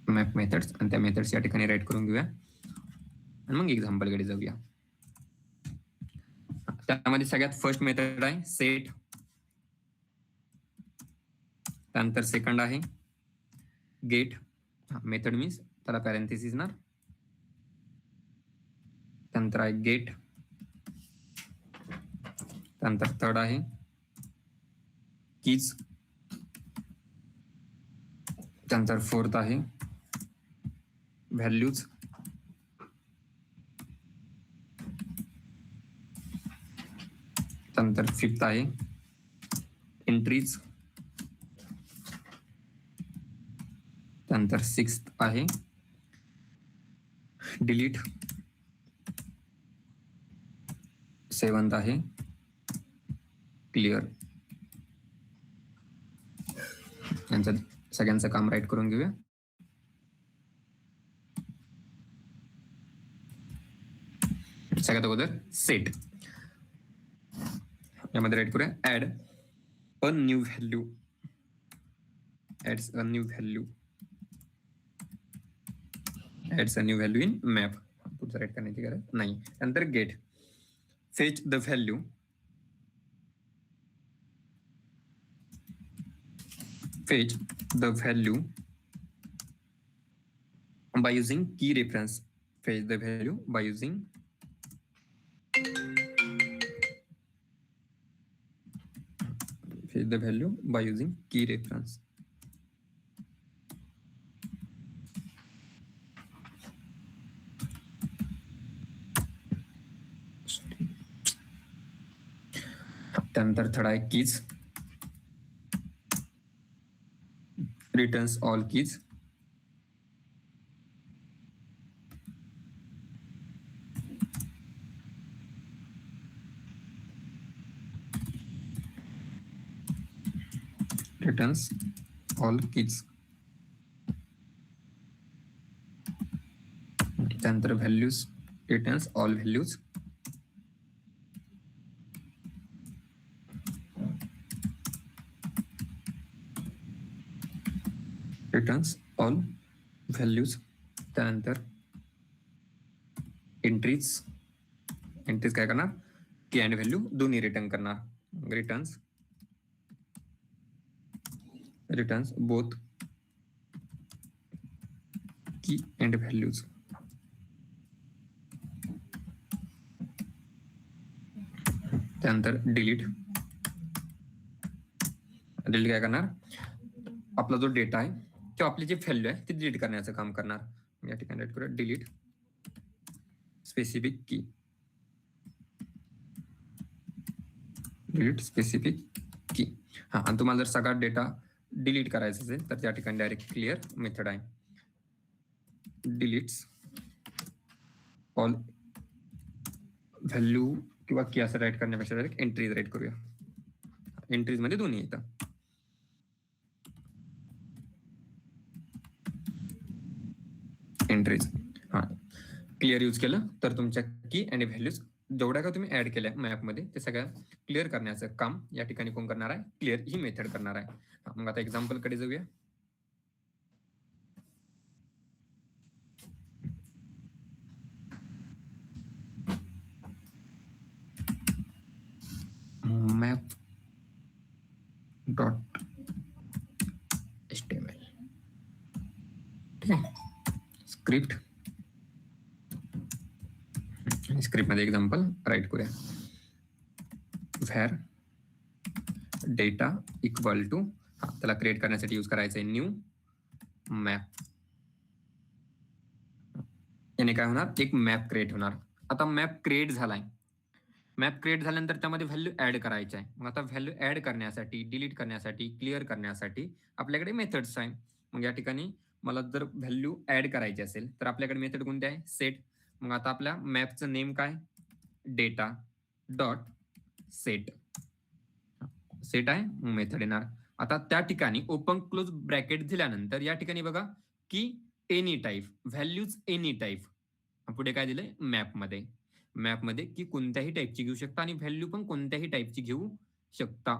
मॅप मेथड्स आणि त्या मेथड्स या ठिकाणी राईट करून घेऊया आणि मग एक्झाम्पल कडे जाऊया. त्यामध्ये सगळ्यात फर्स्ट मेथड आहे सेट. त्यानंतर सेकंड आहे गेट. मेथड मीन्स त्याला पॅरेंथेसिस ना. त्यानंतर आहे गेट. त्यानंतर थर्ड आहे कीज. त्यानंतर फोर्थ आहे व्हॅल्यूज. त्यानंतर फिफ्थ आहे एंट्रीज. त्यानंतर सिक्स्थ आहे डिलीट. सेवन्थ आहे क्लिअर. यांचं सगळ्यांचं काम राईट करून घेऊया. सगळ्यात अगोदर सेट. यामध्ये राईट करूया add a new value. Adds a new value. Adds a new value in map. पुढचं राईट करण्याची गरज नाही. त्यानंतर get fetch the value. Fetch the value by using key reference. Fetch the value by using key reference. त्यानंतर third आहे keys, returns all keys. Returns all keys. त्यानंतर values, returns all values. Returns all values. त्यानंतर entries काय करणार, key and value दोन्ही return करणार. Returns both key and values. त्यानंतर delete काय करणार, आपला जो डेटा आहे किंवा आपली जी व्हॅल्यू आहे ती डिलीट करण्याचं काम करणार. या ठिकाणी राईट करूया डिलीट स्पेसिफिक की. डिलीट स्पेसिफिक की. हा, आणि तुम्हाला जर सगळा डेटा डिलीट करायचा असेल तर त्या ठिकाणी डायरेक्ट क्लिअर मेथड आहे. डिलीट्स ऑल व्हॅल्यू किंवा की असं राईट करण्यापेक्षा डायरेक्ट एंट्रीज राईट करूया. एंट्रीज मध्ये दोन्ही येतं. एंट्रीज हा क्लिअर यूज केलं तर तुमच्या की आणि व्हॅल्यूज जेवढ्या का तुम्ही ऍड केल्या मॅपमध्ये ते सगळं क्लिअर करण्याचं काम या ठिकाणी कोण करणार आहे, क्लिअर ही मेथड करणार आहे. मग आता एक्झाम्पल कडे जाऊया. Map dot HTML script. Script मध्ये एक्झाम्पल राईट करूया. व्हेअर डेटा इक्वल टू, त्याला क्रिएट करण्यासाठी यूज करायचं आहे न्यू मॅप. याने काय होणार, एक मॅप क्रिएट होणार. आता मॅप क्रिएट झालाय. मॅप क्रिएट झाल्यानंतर त्यामध्ये व्हॅल्यू ऍड करायची आहे. मग आता व्हॅल्यू ऍड करण्यासाठी, डिलीट करण्यासाठी, क्लिअर करण्यासाठी आपल्याकडे मेथड्स आहे. मग या ठिकाणी मला जर व्हॅल्यू ऍड करायची असेल तर आपल्याकडे मेथड कोणती आहे, सेट. मग आता आपल्या मॅपचं नेम काय, डेटा डॉट सेट. सेट आहे मेथड येणार. आता त्या ठिकाणी ओपन क्लोज ब्रॅकेट दिल्यानंतर या ठिकाणी बघा की any type, values any type. पुढे काय दिलंय, मॅपमध्ये की कोणत्याही टाईपची घेऊ शकता आणि व्हॅल्यू पण कोणत्याही टाईपची घेऊ शकता.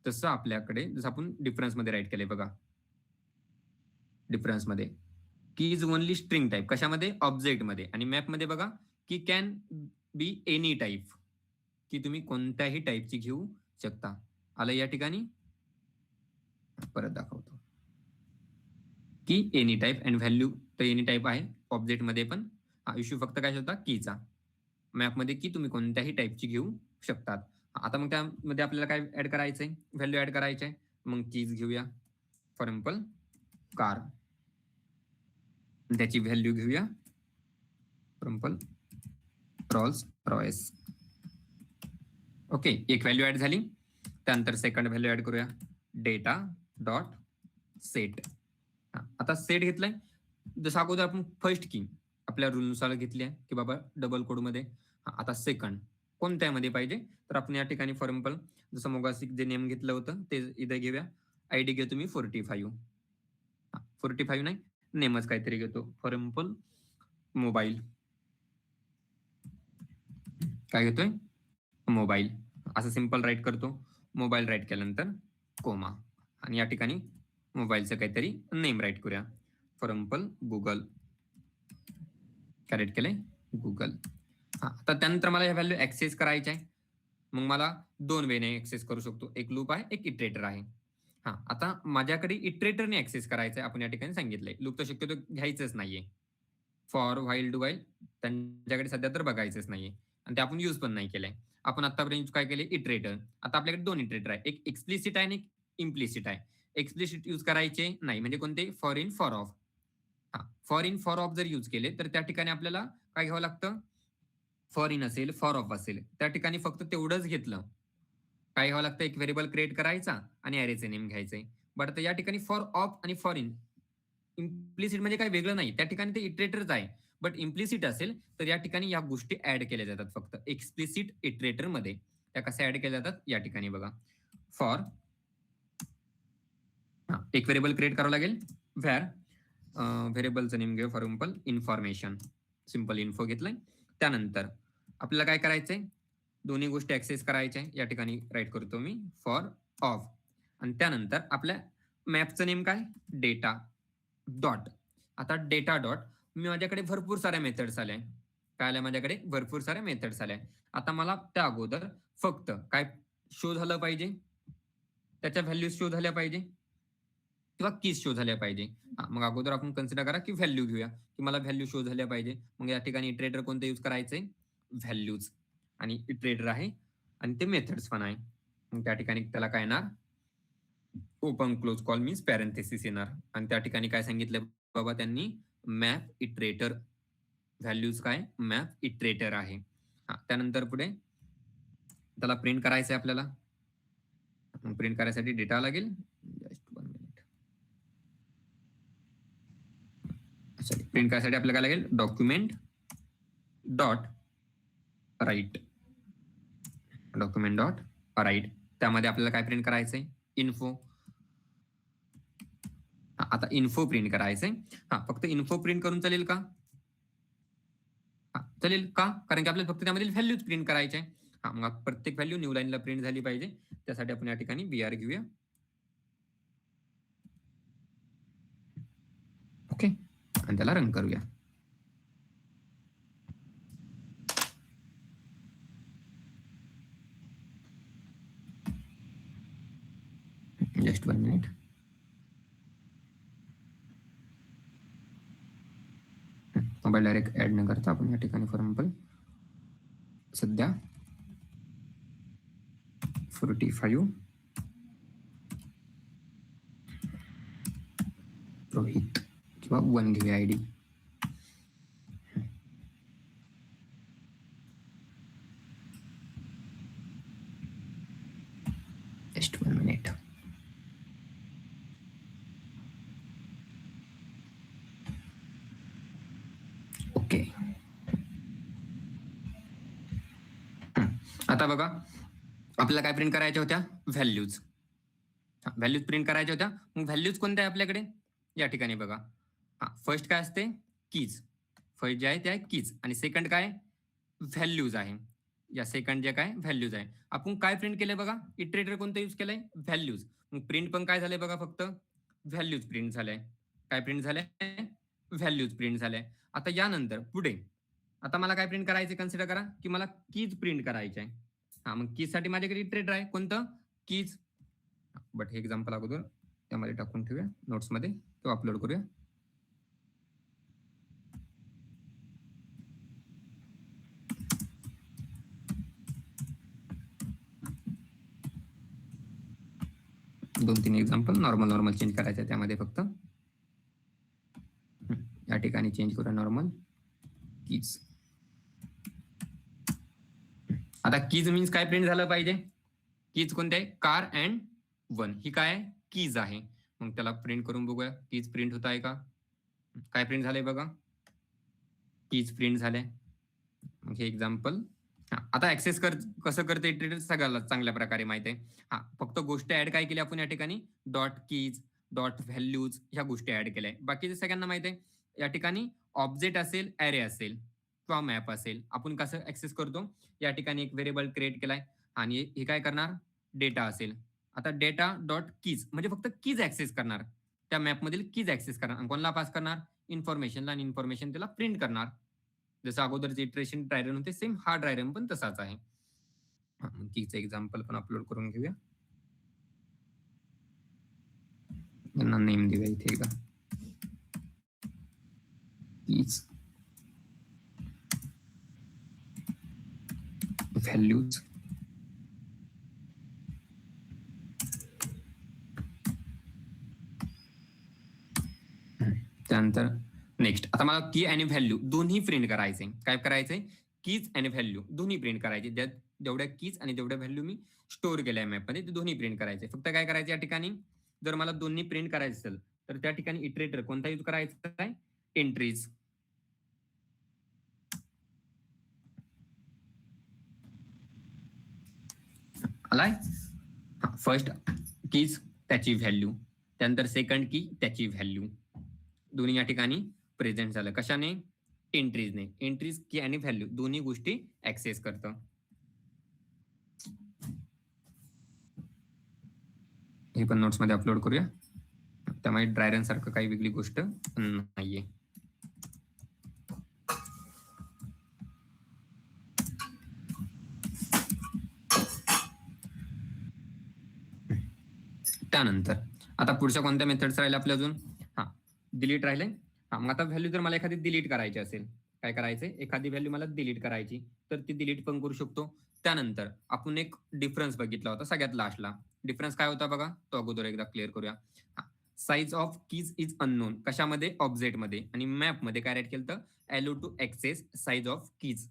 तसं आपल्याकडे जसं आपण डिफरन्स मध्ये राईट केलंय बघा. डिफरन्स मध्ये की इज ओनली स्ट्रिंग टाईप, कशामध्ये, ऑब्जेक्ट मध्ये. आणि मॅप मध्ये बघा की कॅन बी एनी टाईप, की तुम्ही कोणत्याही टाईपची घेऊ शकता. आलं या ठिकाणी, परत दाखवतो की एनी टाईप अँड व्हॅल्यू तर एनी टाईप आहे ऑब्जेक्ट मध्ये पण. हा इश्यू फक्त काय होता, कीचा. मॅपमध्ये की तुम्ही कोणत्याही टाईपची घेऊ शकतात. आता मग त्यामध्ये आपल्याला काय ऍड करायचंय, व्हॅल्यू ऍड करायचे. मग कीज घेऊया. फॉर एक्झाम्पल कार, त्याची व्हॅल्यू घेऊया. For example Rolls Royce. Okay, एक व्हॅल्यू ऍड झाली. त्यानंतर सेकंड व्हॅल्यू ऍड करूया, डेटा डॉट सेट. आता सेट घेतलाय. जसं अगोदर आपण फर्स्ट की आपल्या रूलनुसार घेतली आहे की बाबा डबल कोड मध्ये. आता सेकंड कोणत्यामध्ये पाहिजे तर आपण या ठिकाणी फॉर एक्झाम्पल जसं मोगासिक जे नेम घेतलं होतं ते इथे घेऊया. आयडी घेतो मी 45. 45 नाही, नेमच काहीतरी घेतो. For example mobile. काय घेतोय, मोबाईल. असं सिंपल राईट करतो. मोबाईल राईट केल्यानंतर कोमा आणि या ठिकाणी मोबाईलचं काहीतरी नेम राईट करूया. For example Google. करेक्ट केलंय गुगल. आता त्यानंतर मला ह्या व्हॅल्यू ऍक्सेस करायच्या आहे. मग मला दोन वेने ऍक्सेस करू शकतो. एक लूप आहे, एक इटरेटर आहे. आता माझ्याकडे इटरेटरने ऍक्सेस करायचं आहे, आपण या ठिकाणी सांगितलंय. लूप तर शक्यतो घ्यायचंच नाहीये. फॉर, व्हाईल, डू व्हाईल त्यांच्याकडे सध्या तर बघायचंच नाहीये आणि ते आपण यूज पण नाही केलंय. आपण आतापर्यंत काय केले? इटरेटर. आता आपल्याकडे 2 इटरेटर आहे. एक एक्सप्लिसिट आहे आणि एक इम्प्लिसिट आहे. एक्सप्लिसिट यूज करायचे नाही. म्हणजे कोणते? For in, for of. For in, for of जर यूज केले तर त्या ठिकाणी आपल्याला काय घ्यावं लागतं? फॉर इन असेल, फॉर ऑफ असेल, त्या ठिकाणी फक्त तेवढंच घेतलं. काय घ्यावं लागतं? एक व्हेरिएबल क्रिएट करायचा आणि अरेचे नेम घ्यायचे. बट आता या ठिकाणी फॉर ऑफ आणि फॉर इन इम्प्लिसिट म्हणजे काही वेगळं नाही. त्या ठिकाणी ते इटरेटरच आहे. बट इम्प्लिसिट असेल तर या ठिकाणी या गोष्टी ऍड केल्या जातात फक्त. एक्सप्लिसिट इटरेटरमध्ये त्या कशा ऍड केल्या जातात? या ठिकाणी बघा. फॉर एक व्हेरिएबल क्रिएट करावं लागेल. व्हेअर व्हेरिएबलचं नेम घेऊ for example information. Simple info घेतलंय. त्यानंतर आपल्याला काय करायचंय? दोन्ही गोष्टी ऍक्सेस करायच्या. या ठिकाणी राईट करतो मी फॉर ऑफ आणि त्यानंतर आपल्या मॅपचं नेम काय? Data dot. आता डेटा डॉट मी माझ्याकडे भरपूर साऱ्या मेथड्स आल्या. काय आल्या माझ्याकडे? भरपूर साऱ्या मेथड्स आल्या. आता मला त्या अगोदर फक्त काय शो झालं पाहिजे? त्याच्या व्हॅल्यूज शो झाल्या पाहिजे किंवा कीज शो झाल्या पाहिजे. मग अगोदर आपण कन्सिडर करा की व्हॅल्यू घेऊया की मला व्हॅल्यू शो झाल्या पाहिजे. मग या ठिकाणी इटरेटर कोणतं यूज करायचंय? व्हॅल्यूज. आणि इटरेटर आहे आणि ते मेथड्स पण आहे. मग त्या ठिकाणी त्याला काय येणार? Open close call means parenthesis येणार आणि त्या ठिकाणी काय सांगितलं बाबा त्यांनी? Map iterator. व्हॅल्यूज काय? मॅप इटरेटर आहे. त्यानंतर पुढे त्याला प्रिंट करायचं आहे आपल्याला. प्रिंट करायसाठी डेटा लागेल. Just 1 minute. प्रिंट करायसाठी आपल्याला काय लागेल? Document dot write. Document dot write. त्यामध्ये आपल्याला काय प्रिंट करायचंय? इन्फो. आता इन्फो प्रिंट करायचंय. फक्त इन्फो प्रिंट करून चालेल का? चालेल का? कारण की आपल्याला फक्त त्यामधील व्हॅल्यूज प्रिंट करायचे. मग प्रत्येक व्हॅल्यू न्यू लाईनला प्रिंट झाली पाहिजे. त्यासाठी आपण या ठिकाणी बीआर घेऊया. ओके आणि त्याला रन करूया. Just 1 minute. Mobile direct add न करता आपण या ठिकाणी फॉर एक्झाम्पल सध्या 45 रोहित किंवा 1 घेऊया आयडी. Just 1 minute. ओके. आता बघा आपल्याला काय प्रिंट करायच्या होत्या? व्हॅल्यूज. व्हॅल्यूज प्रिंट करायच्या होत्या. मग व्हॅल्यूज कोणत्या आहे आपल्याकडे? या ठिकाणी बघा. फर्स्ट काय असते? कीज. फर्स्ट जे आहे ते आहे कीज आणि सेकंड काय? व्हॅल्यूज आहे. या सेकंड जे काय? व्हॅल्यूज आहे. आपण काय प्रिंट केलंय बघा? इटरेटर कोणतं यूज केलंय? व्हॅल्यूज. मग प्रिंट पण काय झालंय बघा? फक्त व्हॅल्यूज प्रिंट झालंय. काय प्रिंट झालंय? व्हॅल्यूज प्रिंट झालंय. आता यानंतर पुढे आता मला काय प्रिंट करायचे? कन्सिडर करा की मला कीज प्रिंट करायचे आहे. मग कीज साठी माझ्याकडे इटरेटर आहे. कोणतं? कीज. बट हे एक्झाम्पल अगोदर त्यामध्ये टाकून ठेवूया नोट्समध्ये, तो अपलोड करूया. दोन तीन एक्झाम्पल नॉर्मल चेंज करायचं आहे त्यामध्ये फक्त. या ठिकाणी चेंज करूया नॉर्मल कीज. आता कीज मीन्स काय प्रिंट झालं पाहिजे? कीज कोणते आहे? कार अँड 1 ही काय आहे? कीज आहे. मग त्याला प्रिंट करून बघूया कीज प्रिंट होत आहे का? काय प्रिंट झालंय बघा? कीज प्रिंट झालंय. मग हे एक्झाम्पल. आता ऍक्सेस कसं करते इटरेटर सगळ्याला चांगल्या प्रकारे माहिती आहे. फक्त गोष्ट ऍड काय केली आपण या ठिकाणी? डॉट कीज, डॉट व्हॅल्यूज ह्या गोष्टी ऍड केल्या. बाकीचे सगळ्यांना माहिती आहे. या ठिकाणी ऑब्जेक्ट असेल, ऍरे असेल किंवा मॅप असेल, आपण कसं ऍक्सेस करतो? या ठिकाणी एक व्हेरिएबल क्रिएट केलाय आणि हे काय करणार? डेटा असेल. आता डेटा डॉट कीज म्हणजे फक्त कीज ऍक्सेस करणार. त्या मॅप मधील कीज ऍक्सेस करणार आणि कोणाला पास करणार? इन्फॉर्मेशनला आणि इन्फॉर्मेशन त्याला प्रिंट करणार. जसं अगोदरचे इटरेशन ड्रायरन होते सेम हा ड्रायरन पण तसाच आहे. कीचं एक्झाम्पल पण अपलोड करून घेऊया. यांना नेम देऊया इथे एकदा, कीज व्हॅल्यूज त्यानंतर नेक्स्ट आता मला की आणि व्हॅल्यू दोन्ही प्रिंट करायचे. काय करायचंय? कीज आणि व्हॅल्यू दोन्ही प्रिंट करायचे. जेवढ्या कीज आणि जेवढ्या व्हॅल्यू मी स्टोअर केल्या मॅपमध्ये ते दोन्ही प्रिंट करायचे. फक्त काय करायचे या ठिकाणी, जर मला दोन्ही प्रिंट करायचं असेल तर त्या ठिकाणी इटरेटर कोणता यूज करायचा आहे? एंट्रीज. आलाय? फर्स्ट कीज त्याची व्हॅल्यू, त्यानंतर सेकंड की त्याची व्हॅल्यू, दोन्ही या ठिकाणी प्रेझेंट झालं. कशाने? एंट्रीजने. एंट्रीज की आणि व्हॅल्यू दोन्ही गोष्टी ऍक्सेस करतं. हे पण नोट्स मध्ये अपलोड करूया. त्यामुळे ड्राय रन सारखं काही वेगळी गोष्ट नाहीये. त्यानंतर आता पुढच्या कोणत्या मेथड्स राहिले आपल्या अजून? डिलीट राहिले. मग आता व्हॅल्यू जर मला एखादी डिलीट करायची असेल, काय करायचंय? एखादी व्हॅल्यू मला डिलीट करायची तर ती डिलीट पण करू शकतो. त्यानंतर आपण एक डिफरन्स बघितला होता सगळ्यात लास्टला. डिफरन्स काय होता बघा, तो अगोदर एकदा क्लिअर करूया. Size of keys is unknown. कशामध्ये? ऑब्जेक्ट मध्ये. आणि मॅप मध्ये काय राईट केलं तर allow to access size of keys.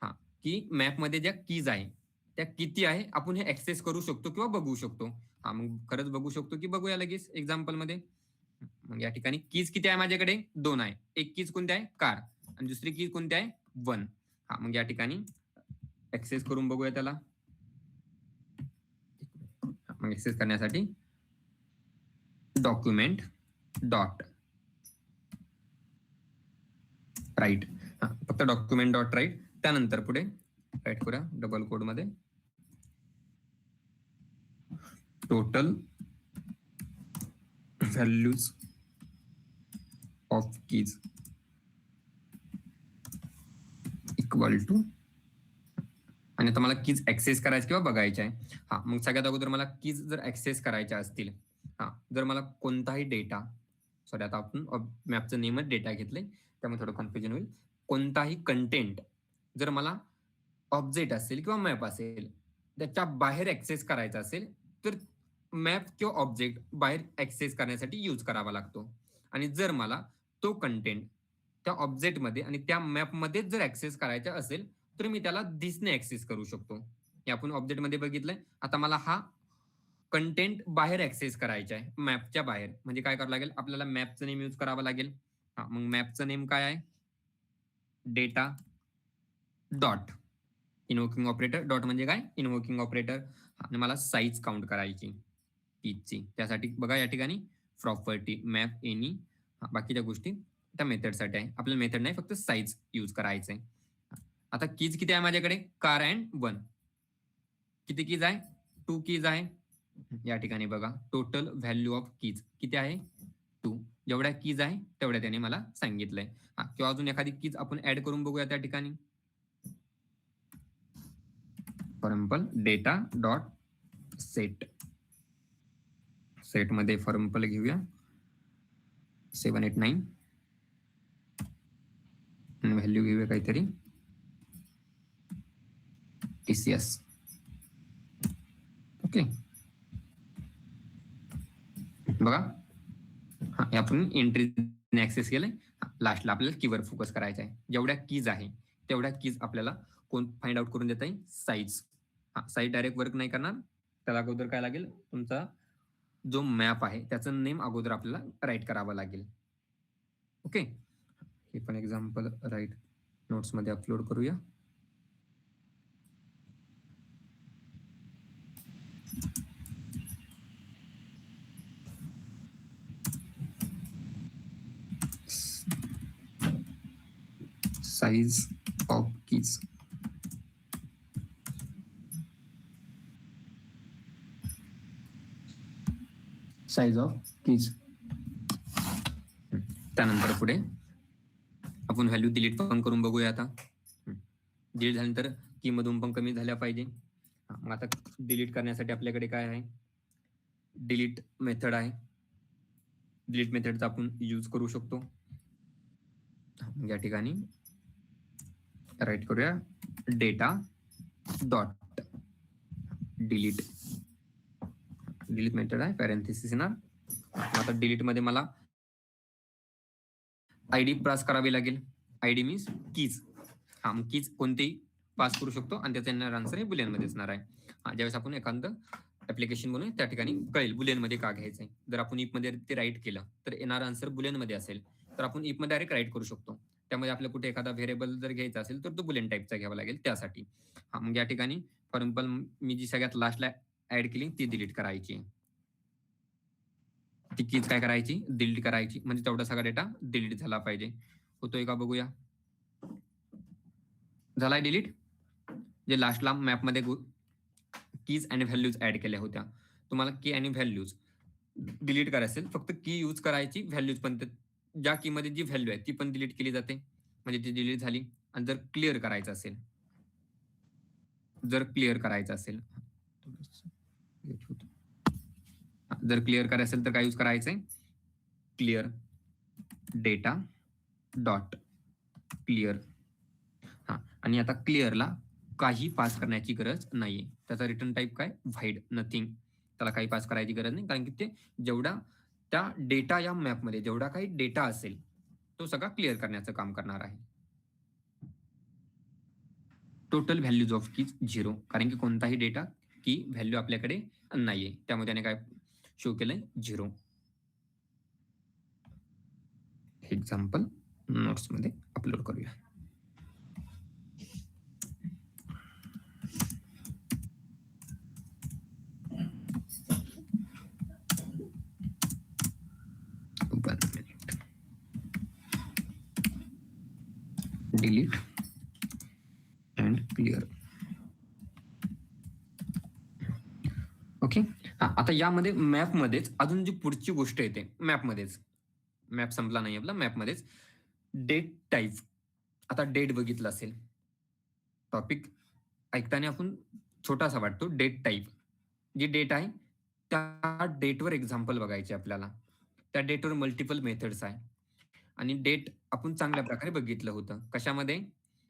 की मॅप मध्ये ज्या कीज आहे त्या किती आहे आपण हे ऍक्सेस करू शकतो किंवा बघू शकतो. मग खरंच बघू शकतो की बघूया लगेच एक्झाम्पल मध्ये. मग या ठिकाणी कीज किती आहे माझ्याकडे? 2 आहे. एक कीज कोणती आहे? कार. आणि दुसरी कीज कोणती आहे? 1. मग या ठिकाणी ऍक्सेस करून बघूया त्याला. मग ऍक्सेस करण्यासाठी डॉक्युमेंट डॉट राईट. फक्त डॉक्युमेंट डॉट राईट. त्यानंतर पुढे राईट करूया डबल कोड मध्ये total values of keys equal to, आणि आता मला कीज ऍक्सेस करायचे किंवा बघायचे आहे. मग सगळ्यात अगोदर मला कीज जर ऍक्सेस करायच्या असतील, जर मला कोणताही डेटा, सॉरी आता आपण मॅपचं नेमच डेटा घेतलंय त्यामुळे थोडं कन्फ्युजन होईल. कोणताही कंटेंट जर मला ऑब्जेक्ट असेल किंवा मॅप असेल त्याच्या बाहेर ऍक्सेस करायचा असेल तर मॅप किंवा ऑब्जेक्ट बाहेर ऍक्सेस करण्यासाठी यूज करावा लागतो. आणि जर मला तो कंटेंट त्या ऑब्जेक्टमध्ये आणि त्या मॅपमध्ये जर ऍक्सेस करायचा असेल तर मी त्याला दिसने ऍक्सेस करू शकतो. हे आपण ऑब्जेक्टमध्ये बघितलंय. आता मला हा कंटेंट बाहेर ऍक्सेस करायचा आहे, मॅपच्या बाहेर. म्हणजे काय करावं लागेल? आपल्याला मॅपचं नेम यूज करावं लागेल. मग मॅपचं नेम काय आहे? Data dot invoking operator. Dot म्हणजे काय? Invoking operator. आणि मला साईज काउंट करायची कीजची. त्यासाठी बघा या ठिकाणी प्रॉपर्टी मॅप एनी, बाकीच्या गोष्टी त्या मेथडसाठी आहे. आपल्याला मेथड नाही, फक्त साईज यूज करायचंय. आता कीज किती आहे माझ्याकडे? Car and 1. किती कीज आहे? 2 कीज आहे. या ठिकाणी बघा टोटल व्हॅल्यू ऑफ कीज किती आहे? 2. जेवढ्या कीज आहे तेवढ्या त्याने मला सांगितलंय. किंवा अजून एखादी कीज आपण ऍड करून बघूया त्या ठिकाणी. For example data dot set. Set मध्ये फॉर एक्झाम्पल घेऊया 789. व्हॅल्यू घेऊया काहीतरी TCS. ओके, बघा हे आपण एंट्री ऍक्सेस केलंय. लास्टला आपल्याला कीवर फोकस करायचा आहे. जेवढ्या कीज आहे तेवढ्या कीज आपल्याला कोण फाइंड आउट करून देत आहे? साईज. साईज डायरेक्ट वर्क नाही करणार. त्याला अगोदर काय लागेल? तुमचा जो मॅप आहे त्याचं नेम अगोदर आपल्याला राईट करावं लागेल. ओके, हे पण एक्झाम्पल राईट नोट्स मध्ये अपलोड करूया. Size of keys. Size of keys. त्यानंतर पुढे आपण व्हॅल्यू डिलीट पण करून बघूया. आता डिलीट झाल्यानंतर की मधून पण कमी झाल्या पाहिजे. मग आता डिलीट करण्यासाठी आपल्याकडे काय आहे? डिलीट मेथड आहे. डिलीट मेथडचा आपण यूज करू शकतो. या ठिकाणी राईट करूया data dot delete. Delete method आहे, पॅरेंथेसिस येणार. आता डिलीट मध्ये मला आयडी पास करावी लागेल. ID means keys. हा, मग कीज कोणतेही पास करू शकतो आणि त्याचा येणार आन्सर हे बुलियन मध्ये असणार आहे. ज्यावेळेस आपण एखादं ऍप्लिकेशन बनवू त्या ठिकाणी कळेल बुलियन मध्ये का घ्यायचंय. जर आपण इफ मध्ये ते राईट केलं तर येणार आन्सर बुलियन मध्ये असेल, तर आपण इफ मध्ये डायरेक्ट राईट करू शकतो. त्यामध्ये आपल्याला कुठे एखादा व्हेरिएबल जर घ्यायचा असेल तर तो बुलियन टाईपचा घ्यावा लागेल त्यासाठी. मग या ठिकाणी फॉर एक्झाम्पल मी जी सगळ्यात लास्टला ऍड केली ती डिलीट करायची. ती कीज काय करायची, डिलीट करायची, म्हणजे तेवढा सगळा डेटा डिलीट झाला पाहिजे. होतोय का बघूया. झालाय डिलीट. जे लास्टला मॅपमध्ये कीज आणि व्हॅल्यूज ऍड केल्या होत्या, तुम्हाला की आणि व्हॅल्यूज डिलीट करायचं असेल फक्त की यूज करायची, व्हॅल्यूज पण ज्या की मध्ये जी व्हॅल्यू आहे ती पण डिलीट केली जाते, म्हणजे ती डिलीट झाली. आणि जर क्लिअर करायचं असेल, जर क्लिअर करायचं असेल तर काय यूज करायचंय, क्लिअर डेटा डॉट क्लिअर. आणि आता क्लिअरला काही पास करण्याची गरज नाहीये. त्याचा रिटर्न टाईप काय, व्हाईड, नथिंग. त्याला काही पास करायची गरज नाही, कारण की ते जेवढा त्या डेटा या मॅपमध्ये जेवढा काही डेटा असेल तो सगळा क्लिअर करण्याचं काम करणार आहे. टोटल व्हॅल्यूज ऑफ कीज 0, कारण की कोणताही डेटा की व्हॅल्यू आपल्याकडे नाहीये, त्यामुळे त्याने काय शो केलंय, 0. एक्झाम्पल नोट्स मध्ये अपलोड करूया. Delete and clear. ओके. आता यामध्ये मॅपमध्येच अजून जी पुढची गोष्ट येते, मॅपमध्येच, मॅप संपला नाही आपला, मॅपमध्येच डेट टाईप. आता डेट बघितलं असेल, टॉपिक ऐकताना आपण छोटासा वाटतो, डेट टाईप. जी डेट आहे त्या डेटवर एक्झाम्पल बघायचे आपल्याला. त्या डेटवर मल्टिपल मेथड्स आहे. आणि डेट आपण चांगल्या प्रकारे बघितलं होतं कशामध्ये,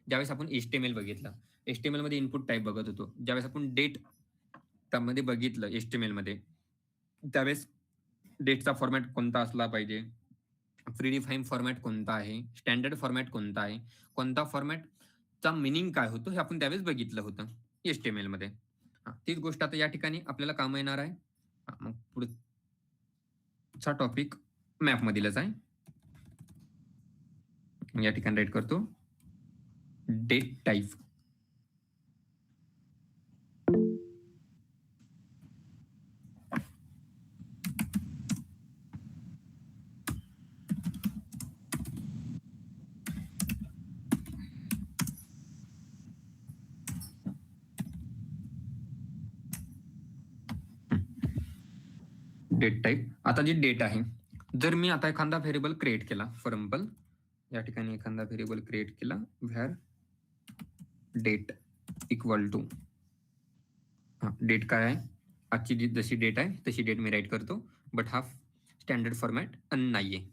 ज्यावेळेस आपण HTML बघितलं, HTML मध्ये इनपुट टाईप बघत होतो. ज्यावेळेस आपण डेट त्यामध्ये बघितलं HTML मध्ये, त्यावेळेस डेटचा फॉर्मॅट कोणता असला पाहिजे, प्रीडिफाईन फॉर्मॅट कोणता आहे, स्टँडर्ड फॉर्मॅट कोणता आहे, कोणता फॉर्मॅटचा मिनिंग काय होतो हे आपण त्यावेळेस बघितलं होतं HTML मध्ये. तीच गोष्ट आता या ठिकाणी आपल्याला काम येणार आहे. मग पुढचा टॉपिक मॅप मधीलच आहे. या ठिकाणी राईट करतो डेट टाईप. Date type. आता जी डेट आहे, जर मी आता एखादा व्हेरिएबल क्रिएट केला, फॉर एक्झाम्पल या ठिकाणी एखादा व्हेरिएबल क्रिएट केला, where date equal to, date काय आहे, आजची जशी डेट आहे तशी डेट मी राईट करतो, बट हा स्टँडर्ड फॉर्मॅट नाहीये.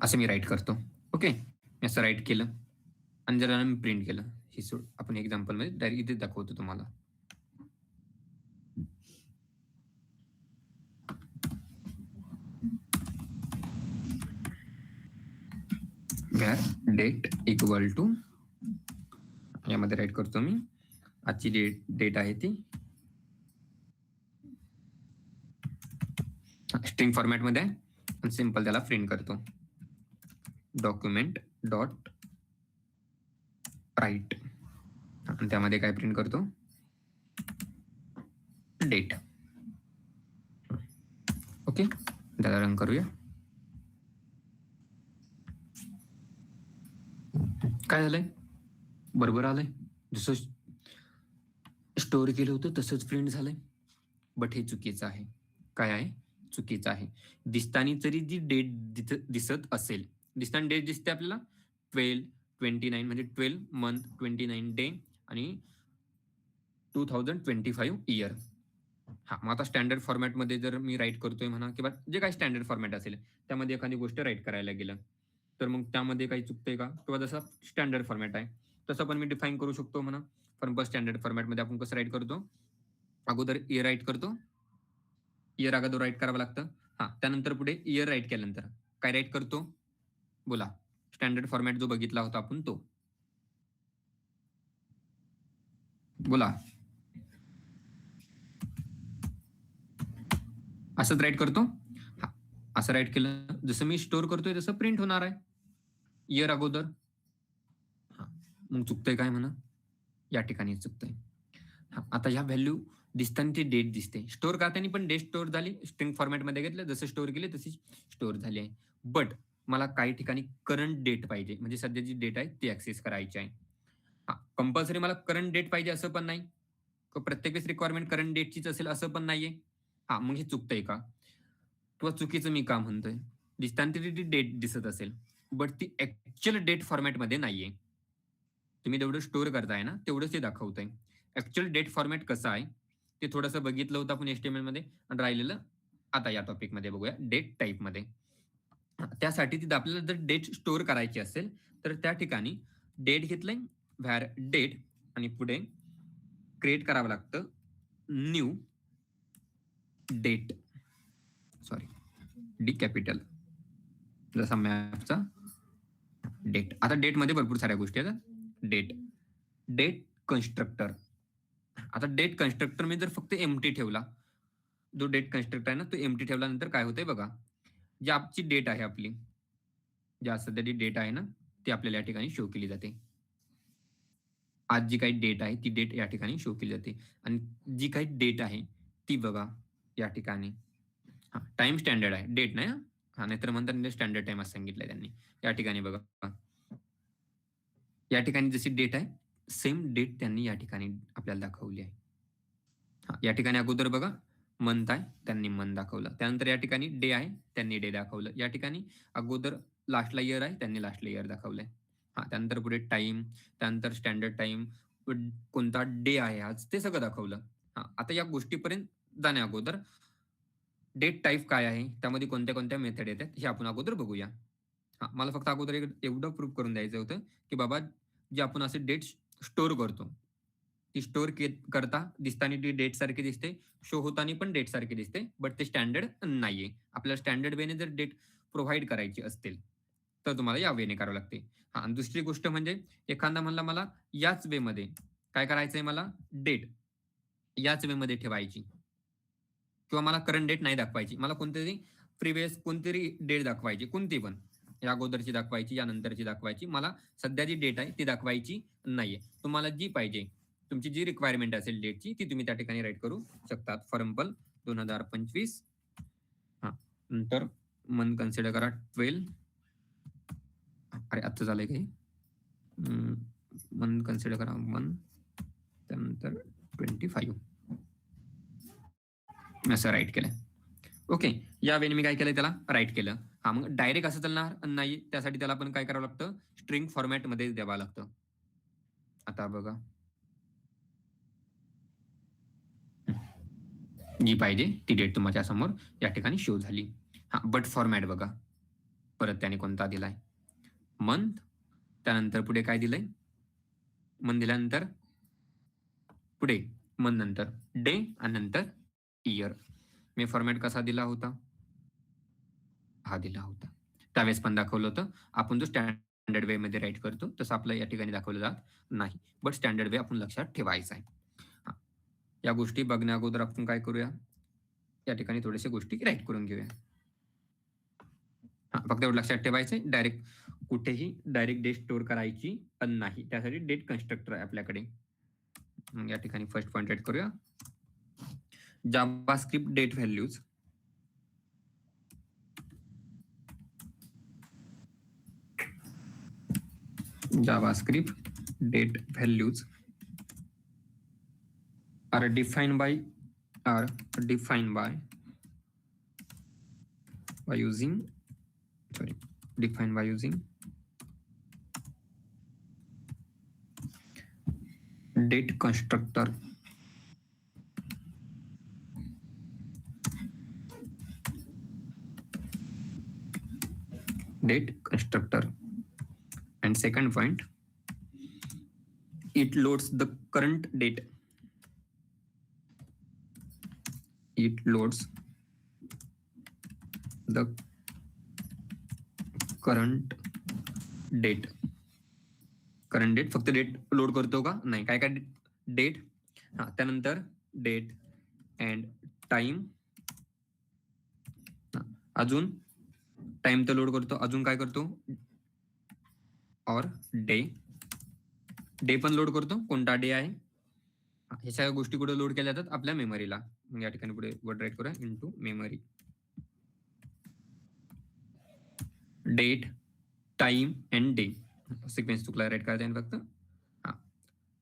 असं मी राईट करतो. ओके, मी असं राईट केलं आणि जर मी प्रिंट केलं, ही आपण एक्झाम्पल मध्ये डायरेक्ट इथे दाखवतो तुम्हाला. डेट इक्वल टू, यामध्ये राईट करतो मी आजची डेट आहे ती स्ट्रिंग फॉर्मॅट मध्ये आणि सिंपल त्याला प्रिंट करतो, डॉक्युमेंट डॉट राईट, आणि त्यामध्ये काय प्रिंट करतो, डेट. ओके, त्याला रन करूया. काय झालंय, बरोबर आलंय, जसं स्टोअर केलं होतं तसंच प्रिंट झालंय, बट हे चुकीचं आहे. काय आहे, चुकीचं आहे. दिसतानी जरी जी डेट दिसत असेल, दिसताना डेट दिसते आपल्याला 12/29 म्हणजे 12 मंथ 29 डे आणि 2025 इयर. हा, मग आता स्टँडर्ड फॉर्मॅटमध्ये जर मी राईट करतोय म्हणा किंवा जे काही स्टँडर्ड फॉर्मॅट असेल त्यामध्ये एखादी गोष्ट राईट करायला गेलं तर मग त्यामध्ये काही चुकतंय का, किंवा जसा स्टँडर्ड फॉर्मॅट आहे तसं पण मी डिफाईन करू शकतो म्हणा. पण बस स्टँडर्ड फॉर्मॅटमध्ये आपण कसं राईट करतो, अगोदर इयर राईट करतो, इयर अगोदर राईट करावं लागतं. हा, त्यानंतर पुढे इयर राईट केल्यानंतर काय राईट करतो, बोला. स्टँडर्ड फॉर्मॅट जो बघितला होता आपण तो बोला. असंच राईट करतो. हा, असं राईट केलं जसं मी स्टोअर करतोय तसं प्रिंट होणार आहे इयर अगोदर. हा, मग चुकतंय काय म्हणा, या ठिकाणी चुकतंय. हा, आता ह्या व्हॅल्यू दिसताना ती डेट दिसते. स्टोअर करताना पण डेट स्टोअर झाली, स्ट्रिंग फॉर्मॅटमध्ये घेतलं जसं स्टोअर केली तशी स्टोअर झाली आहे. बट मला काही ठिकाणी करंट डेट पाहिजे, म्हणजे सध्याची डेट आहे ती ऍक्सेस करायची आहे. हा, कंपल्सरी मला करंट डेट पाहिजे असं पण नाही, प्रत्येक वेळेस रिक्वायरमेंट करंट डेटचीच असेल असं पण नाहीये. हा, मग हे चुकतंय का, किंवा चुकीचं मी का म्हणतोय. दिसताना ती डेट दिसत असेल बट ती ऍक्च्युअल डेट फॉर्मॅटमध्ये नाहीये. तुम्ही जेवढं स्टोअर करताय ना तेवढंच ते दाखवतंय. ऍक्च्युअल डेट फॉर्मॅट कसं आहे ते थोडंसं बघितलं होतं आपण HTML मध्ये, आणि राहिलेलं आता या टॉपिकमध्ये बघूया डेट टाईपमध्ये. त्यासाठी तिथं आपल्याला जर डेट स्टोअर करायची असेल तर त्या ठिकाणी डेट घेतलंय, व्हॅर डेट, आणि पुढे क्रिएट करावं लागतं new date, sorry D capital, जसा मॅपचा डेट. आता डेट मध्ये भरपूर साऱ्या गोष्टी आहेत. Date, date constructor. आता डेट कन्स्ट्रक्टर मी जर फक्त एम्प्टी ठेवला, जो डेट कन्स्ट्रक्टर आहे ना तो एम्प्टी ठेवल्यानंतर काय होतंय बघा, जी आजची डेट आहे आपली, ज्या सध्याची डेट आहे ना ती आपल्याला या ठिकाणी शो केली जाते. आज जी काही डेट आहे ती डेट या ठिकाणी शो केली जाते, आणि जी काही डेट आहे ती बघा या ठिकाणी. हा, टाइम स्टँडर्ड आहे, डेट नाही. हा, नाहीतर म्हणतात स्टँडर्ड टाइम असं सांगितलंय त्यांनी. या ठिकाणी बघा, या ठिकाणी जशी डेट आहे सेम डेट त्यांनी या ठिकाणी आपल्याला दाखवली आहे. हा, या ठिकाणी अगोदर बघा मंथ आहे, त्यांनी मंथ दाखवलं. त्यानंतर या ठिकाणी डे आहे, त्यांनी डे दाखवलं. या ठिकाणी अगोदर लास्टला इयर आहे, त्यांनी लास्टला इयर दाखवलंय. हा, त्यानंतर पुढे टाइम, त्यानंतर स्टँडर्ड टाइम, कोणता डे आहे आज ते सगळं दाखवलं. हा, आता या गोष्टीपर्यंत जाण्या अगोदर डेट टाईप काय आहे, त्यामध्ये कोणत्या कोणत्या मेथड येतात हे आपण अगोदर बघूया. हा, मला फक्त अगोदर एवढं प्रूफ करून द्यायचं होतं की बाबा जे आपण असे डेट स्टोअर करतो ती स्टोअर करता दिसताना ती डेट सारखी दिसते, शो होताना पण डेट सारखी दिसते, बट ते स्टँडर्ड नाहीये. आपल्याला स्टँडर्ड वेने जर डेट प्रोव्हाइड करायची असतील तर तुम्हाला या वेने करावं लागते. हा, आणि दुसरी गोष्ट म्हणजे एखादा म्हणला मला याच वे मध्ये काय करायचंय, मला डेट याच वे मध्ये ठेवायची, किंवा मला करंट डेट नाही दाखवायची, मला कोणतरी प्रिव्हियस कोणतरी डेट दाखवायची, कोणती पण, या अगोदरची दाखवायची, या नंतरची दाखवायची, मला सध्या जी डेट आहे ती दाखवायची नाहीये. तुम्हाला जी पाहिजे, तुमची जी रिक्वायरमेंट असेल डेटची ती तुम्ही त्या ठिकाणी राईट करू शकतात. For example 2025. हा, नंतर मंथ कन्सिडर करा 12. अरे आता झालंय काही, मंथ कन्सिडर करा 1, त्यानंतर 25 असं राईट केलंय. ओके, या वेळी मी काय केलंय, त्याला राईट केलं. हा, मग डायरेक्ट असं चालणार नाही, त्यासाठी त्याला पण काय करावं लागतं, स्ट्रिंग फॉर्मॅट मध्ये द्यावं लागतं. आता बघा जी पाहिजे ती डेट तुमच्या समोर या ठिकाणी शो झाली. हा, बट फॉर्मॅट बघा परत त्याने कोणता दिलाय, मंथ, त्यानंतर पुढे काय दिलंय, मंथ दिल्यानंतर पुढे मंथ नंतर डे, आणि नंतर इयर. मी फॉर्मॅट कसा दिला होता, हा दिला होता. त्यावेळेस पण दाखवलं होतं. आपण जो स्टँडर्ड वे मध्ये राईट करतो तसं आपलं या ठिकाणी दाखवलं जात नाही, बट स्टँडर्ड वे आपण लक्षात ठेवायचा आहे. हा, या गोष्टी बघण्या अगोदर आपण काय करूया, या ठिकाणी थोडेसे गोष्टी राईट करून घेऊया. हा, फक्त एवढं लक्षात ठेवायचंय, डायरेक्ट कुठेही डायरेक्ट डेट स्टोअर करायची नाही, त्यासाठी डेट कन्स्ट्रक्टर आहे आपल्याकडे. या ठिकाणी फर्स्ट पॉइंट राईट करूया, JavaScript date values. JavaScript date values are defined by using date constructor date constructor. And second point, it loads the current date. It loads the current date. Current date फक्त date load करतो का? नाही. काय काय date, हा त्यानंतर date and time, अजून time तर लोड करतो, अजून काय करतो? और डे, डे पण लोड करतो. कोणता डे आहे? ह्या सगळ्या गोष्टी कुठे लोड केल्या जातात? आपल्या मेमरीला. मग या ठिकाणी पुढे वर्ड राईट करूया, into memory. Date, time and day. Sequence चुकला, राईट करायचा आहे फक्त. हा,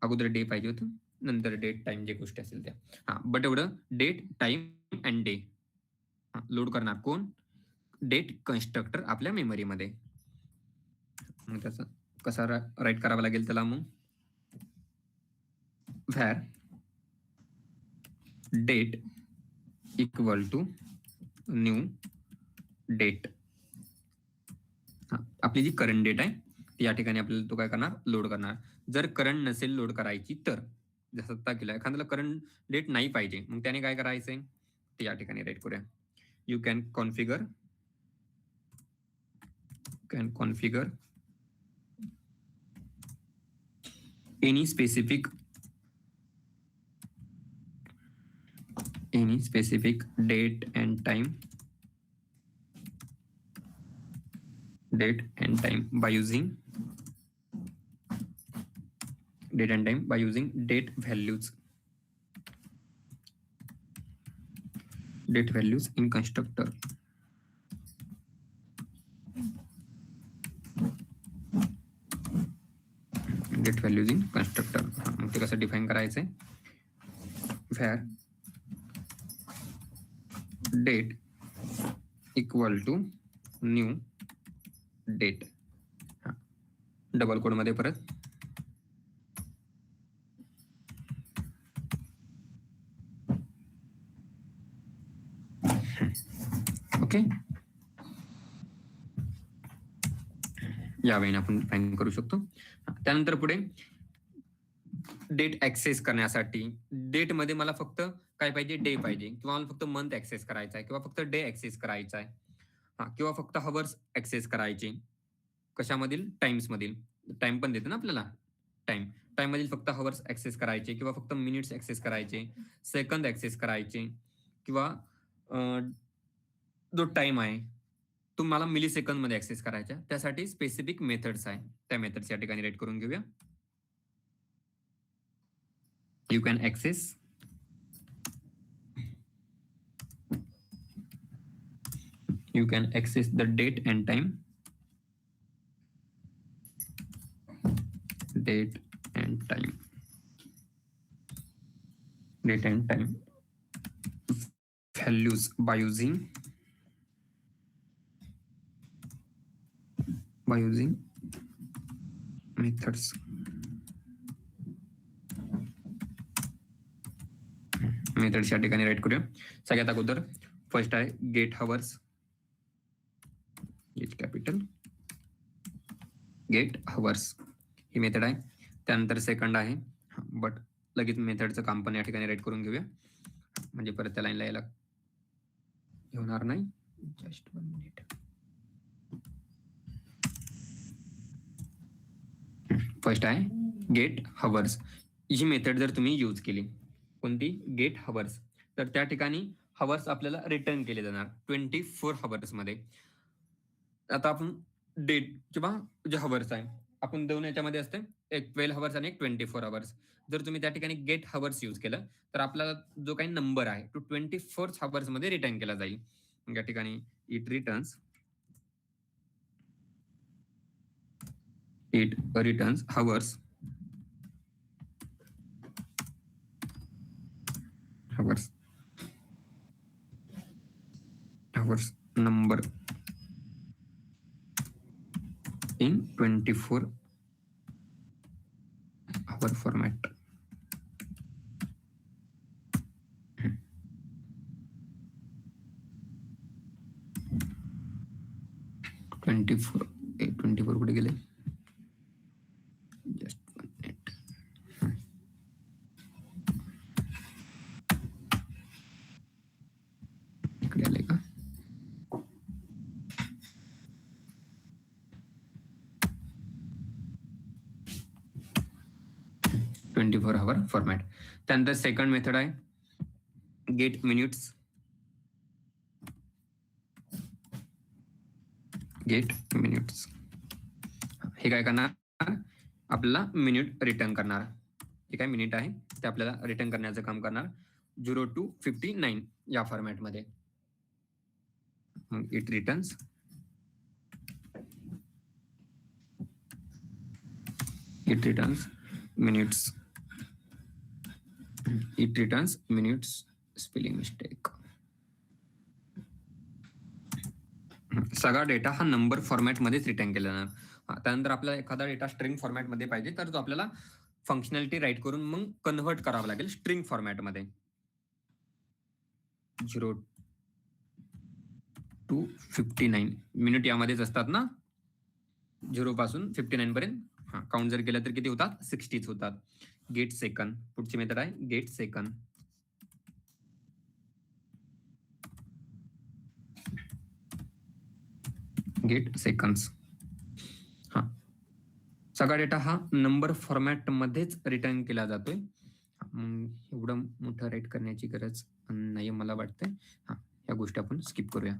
अगोदर डे पाहिजे होतं, नंतर डेट टाइम जे गोष्टी असेल त्या. हा, बट एवढं date, time and day load करणार कोण? डेट कन्स्ट्रक्टर आपल्या मेमरीमध्ये. मग त्याचं कसा राईट करावा लागेल त्याला? मग var date equal to new date. आपली जी करंट डेट आहे ती या ठिकाणी आपल्याला तो काय करणार? लोड करणार. जर करंट नसेल लोड करायची तर, जसं आता केलं, एखाद्याला करंट डेट नाही पाहिजे, मग त्याने काय करायचंय ते या ठिकाणी राईट करूया. You can configure any specific date and time by using date values in constructor. Date values in constructor. मग ते कसं डिफाईन करायचंय? Var date equal to new date. Double quote मध्ये परत. ओके, या वेळेने आपण डिफाईन करू शकतो. त्यानंतर पुढे डेट ऍक्सेस करण्यासाठी, डेट मध्ये मला फक्त काय पाहिजे? डे पाहिजे, किंवा मला फक्त मंथ ऍक्सेस करायचा आहे, किंवा फक्त डे ऍक्सेस करायचा आहे, किंवा फक्त हवर्स ऍक्सेस करायचे. कशामधील? टाइम्स मधील. टाइम पण देते ना आपल्याला. टाइम मधील फक्त हवर्स ऍक्सेस करायचे, किंवा फक्त मिनिट्स ऍक्सेस करायचे, सेकंद ऍक्सेस करायचे, किंवा जो टाइम आहे तो मला मिली सेकंद मध्ये ऍक्सेस करायचा. त्यासाठी स्पेसिफिक मेथड्स आहे, त्या मेथड्स या ठिकाणी राईट करून घेऊया. You can access the date and time values by using methods. Methods या ठिकाणी राईट करूया. सगळ्यात अगोदर फर्स्ट आहे get hours, H capital, get hours ही मेथड आहे. त्यानंतर सेकंड आहे, बट लगेच मेथडचं काम पण या ठिकाणी राईट करून घेऊया, म्हणजे परत त्या लाईनला यायला होणार नाही. Just 1 minute. फर्स्ट आहे गेट हवर्स. ही मेथड जर तुम्ही यूज केली, कोणती? गेट हवर्स, तर त्या ठिकाणी हवर्स आपल्याला रिटर्न केले जाणार 24 हवर्स मध्ये. आता आपण डेट किंवा जे हवर्स आहे आपण दोन याच्यामध्ये असते, एक 12 हवर्स आणि एक 24 हवर्स. जर तुम्ही त्या ठिकाणी गेट हवर्स यूज केलं तर आपल्याला जो काही नंबर आहे तो 24 हवर्स मध्ये रिटर्न केला जाईल. या ठिकाणी it returns hours number in 24 hour format. 24 कुठे गेले? जस्ट इकडे आले का? ट्वेंटी-4 आवर फॉर्मॅट. त्यानंतर सेकंड मेथड आहे गेट मिनिट्स. गेट मिनिट्स हे काय करणार? आपल्याला मिनिट रिटर्न करणार. हे काय मिनिट आहे ते आपल्याला रिटर्न करण्याचं काम करणार 0 to 59 या फॉर्मॅटमध्ये. It returns minutes. It returns minutes. Spelling mistake. सगळा डेटा हा नंबर फॉर्मॅटमध्येच रिटर्न केला जाणार. त्यानंतर आपल्याला एखादा डेटा स्ट्रिंग फॉर्मॅटमध्ये पाहिजे तर तो आपल्याला फंक्शनॅलिटी राईट करून मग कन्व्हर्ट करावं लागेल स्ट्रिंग फॉर्मॅटमध्ये. 0 to 59 मिनिट यामध्येच असतात ना, 0 पासून 59 पर्यंत. काउंट जर केलं तर किती होतात? 60 होतात. Get second. पुढची मेथड आहे गेट सेकंड. Get seconds. सगळा डेटा हा नंबर फॉर्मॅट मध्येच रिटर्न केला जातोय. एवढं मोठं राईट करण्याची गरज नाही मला वाटतंय. या गोष्टी आपण स्किप करूया.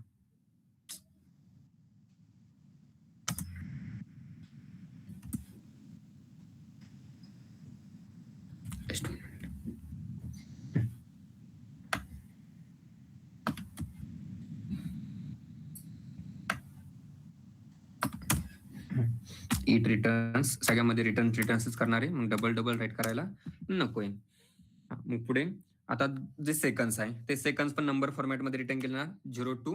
It returns. सगळ्यामध्ये रिटर्न्सच करणार आहे. मग डबल राईट करायला नकोय. मग पुढे आता जे सेकंड्स आहे ते सेकंड्स पण नंबर फॉर्मॅटमध्ये रिटर्न केले ना 0 to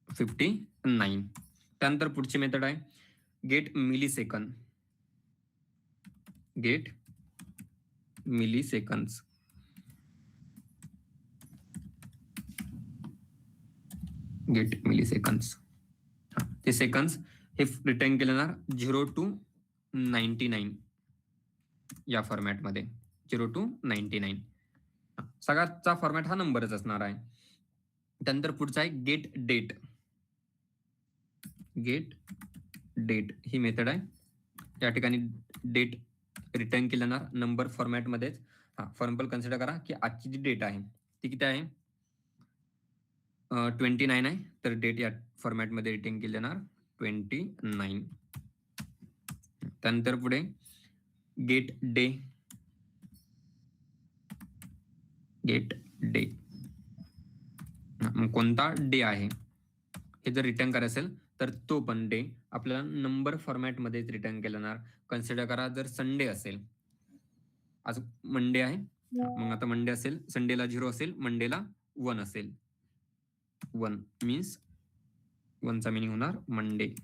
59. त्यानंतर पुढची मेथड आहे get millisecond. Get milliseconds. Get milliseconds. ते सेकंड्स हे रिटर्न केले जाणार 0 to 99 या फॉर्मॅटमध्ये. 0 to 99. सगळ्याचा फॉर्मॅट हा नंबरच असणार आहे. त्यानंतर पुढचा आहे गेट डेट. गेट डेट ही मेथड आहे. या ठिकाणी डेट रिटर्न केली जाणार नंबर फॉर्मॅटमध्येच. फॉर एक्झाम्पल कन्सिडर करा की आजची जी डेट आहे ती किती आहे? 29 आहे. तर डेट या फॉर्मॅटमध्ये रिटर्न केली जाणार 29. त्यानंतर पुढे गेट डे. Gate day. मग कोणता डे आहे हे जर रिटर्न करायचं असेल तर तो पण डे आपल्याला नंबर फॉर्मॅटमध्येच रिटर्न केला जाणार. कन्सिडर करा जर संडे असेल, आज मंडे आहे, मग आता मंडे असेल, संडेला 0 असेल, मंडेला 1 असेल. 1 मीन्स 1चा मिनिंग होणार मंडे.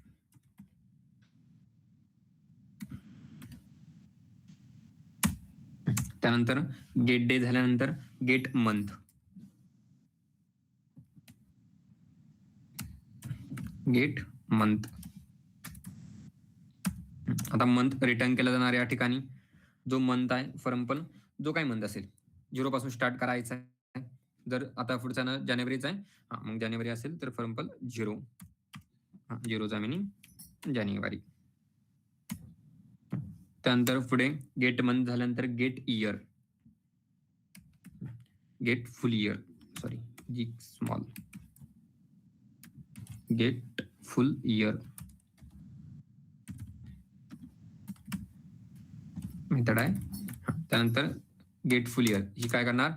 त्यानंतर गेट डे झाल्यानंतर गेट मंथ. Get month. आता मंथ रिटर्न केला जाणार या ठिकाणी जो मंथ आहे, फॉर एक्झाम्पल जो काही मंथ असेल 0 पासून स्टार्ट करायचा आहे. जर आता पुढचा ना जानेवारीचा आहे, मग जानेवारी असेल तर फॉर एक्झाम्पल 0. 0चा मिनिंग जानेवारी. त्यानंतर पुढे गेट मंथ झाल्यानंतर get year. Get full year. Sorry, G small. Get full year method आहे. त्यानंतर गेट फुल इयर ही काय करणार?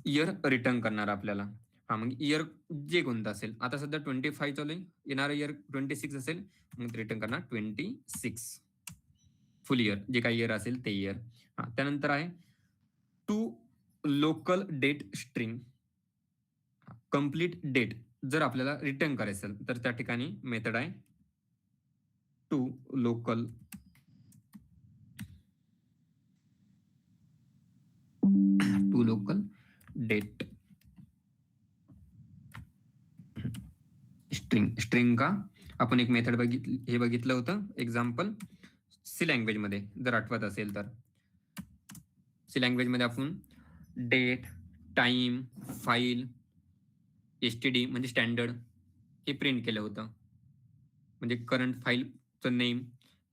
इयर रिटर्न करणार आपल्याला. मग इयर जे कोणतं असेल, आता सध्या 25 चालू आहे, येणारं इयर 26 असेल, मग रिटर्न करणार 26. फुल इयर जे काही इयर असेल ते इयर. त्यानंतर आहे to local date string. Complete date जर आपल्याला रिटर्न करायचं असेल तर त्या ठिकाणी मेथड आहे टू लोकल डेट स्ट्रिंग का आपण एक मेथड बघितलं होतं एक्झाम्पल सी लँग्वेज मध्ये, जर आठवत असेल तर. सी लँग्वेज मध्ये आपण डेट, टाइम, फाईल, एसटीडी म्हणजे स्टँडर्ड हे प्रिंट केलं होतं. म्हणजे करंट फाईलचं नेम,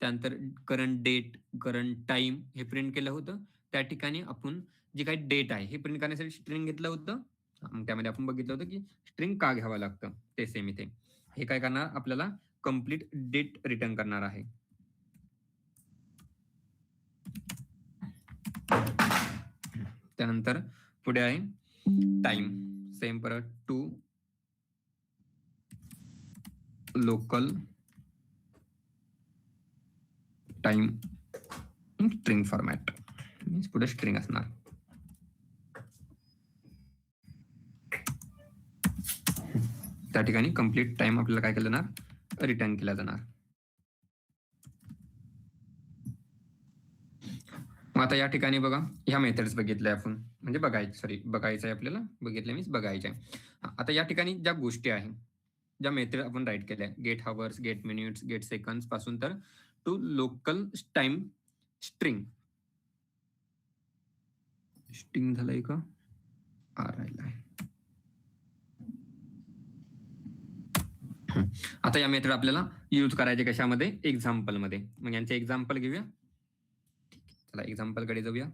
त्यानंतर करंट डेट, करंट टाइम हे प्रिंट केलं होतं. त्या ठिकाणी आपण जे काही डेट आहे हे प्रिंट करण्यासाठी स्ट्रिंग घेतलं होतं. मग त्यामध्ये आपण बघितलं होतं की स्ट्रिंग का घ्यावं लागतं ते सेम इथे. हे काय करणार आपल्याला कंप्लीट डेट रिटर्न करणार आहे. त्यानंतर पुढे आहे टाइम. सेम परत to local time string format, means पुढे स्ट्रिंग असणार. त्या ठिकाणी कंप्लीट टाइम आपल्याला काय केलं जाणार, रिटर्न केला जाणार. मग आता या ठिकाणी बघा ह्या मेथड्स बघितल्या आपण, म्हणजे बघायचं आहे आपल्याला, बघितलं मीन्स बघायचं आहे. आता या ठिकाणी ज्या गोष्टी आहेत, ज्या मेथड आपण राईट केल्या, get hours, get minutes, get seconds पासून तर टू लोकल टाइम स्ट्रिंग झालंय का, राहिलाय. आता या मेथड आपल्याला यूज करायचे कशामध्ये, एक्झाम्पल मध्ये. मग यांचे एक्झाम्पल घेऊया. चला एक्झाम्पल कडे जाऊया.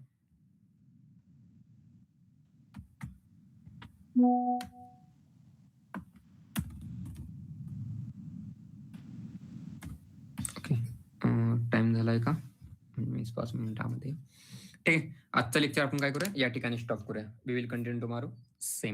ओके, टाइम झालाय का, 5 मिनिटामध्ये. ठीक आहे, आजचं लेक्चर आपण काय करूया, या ठिकाणी स्टॉप करूया. We will continue tomorrow same.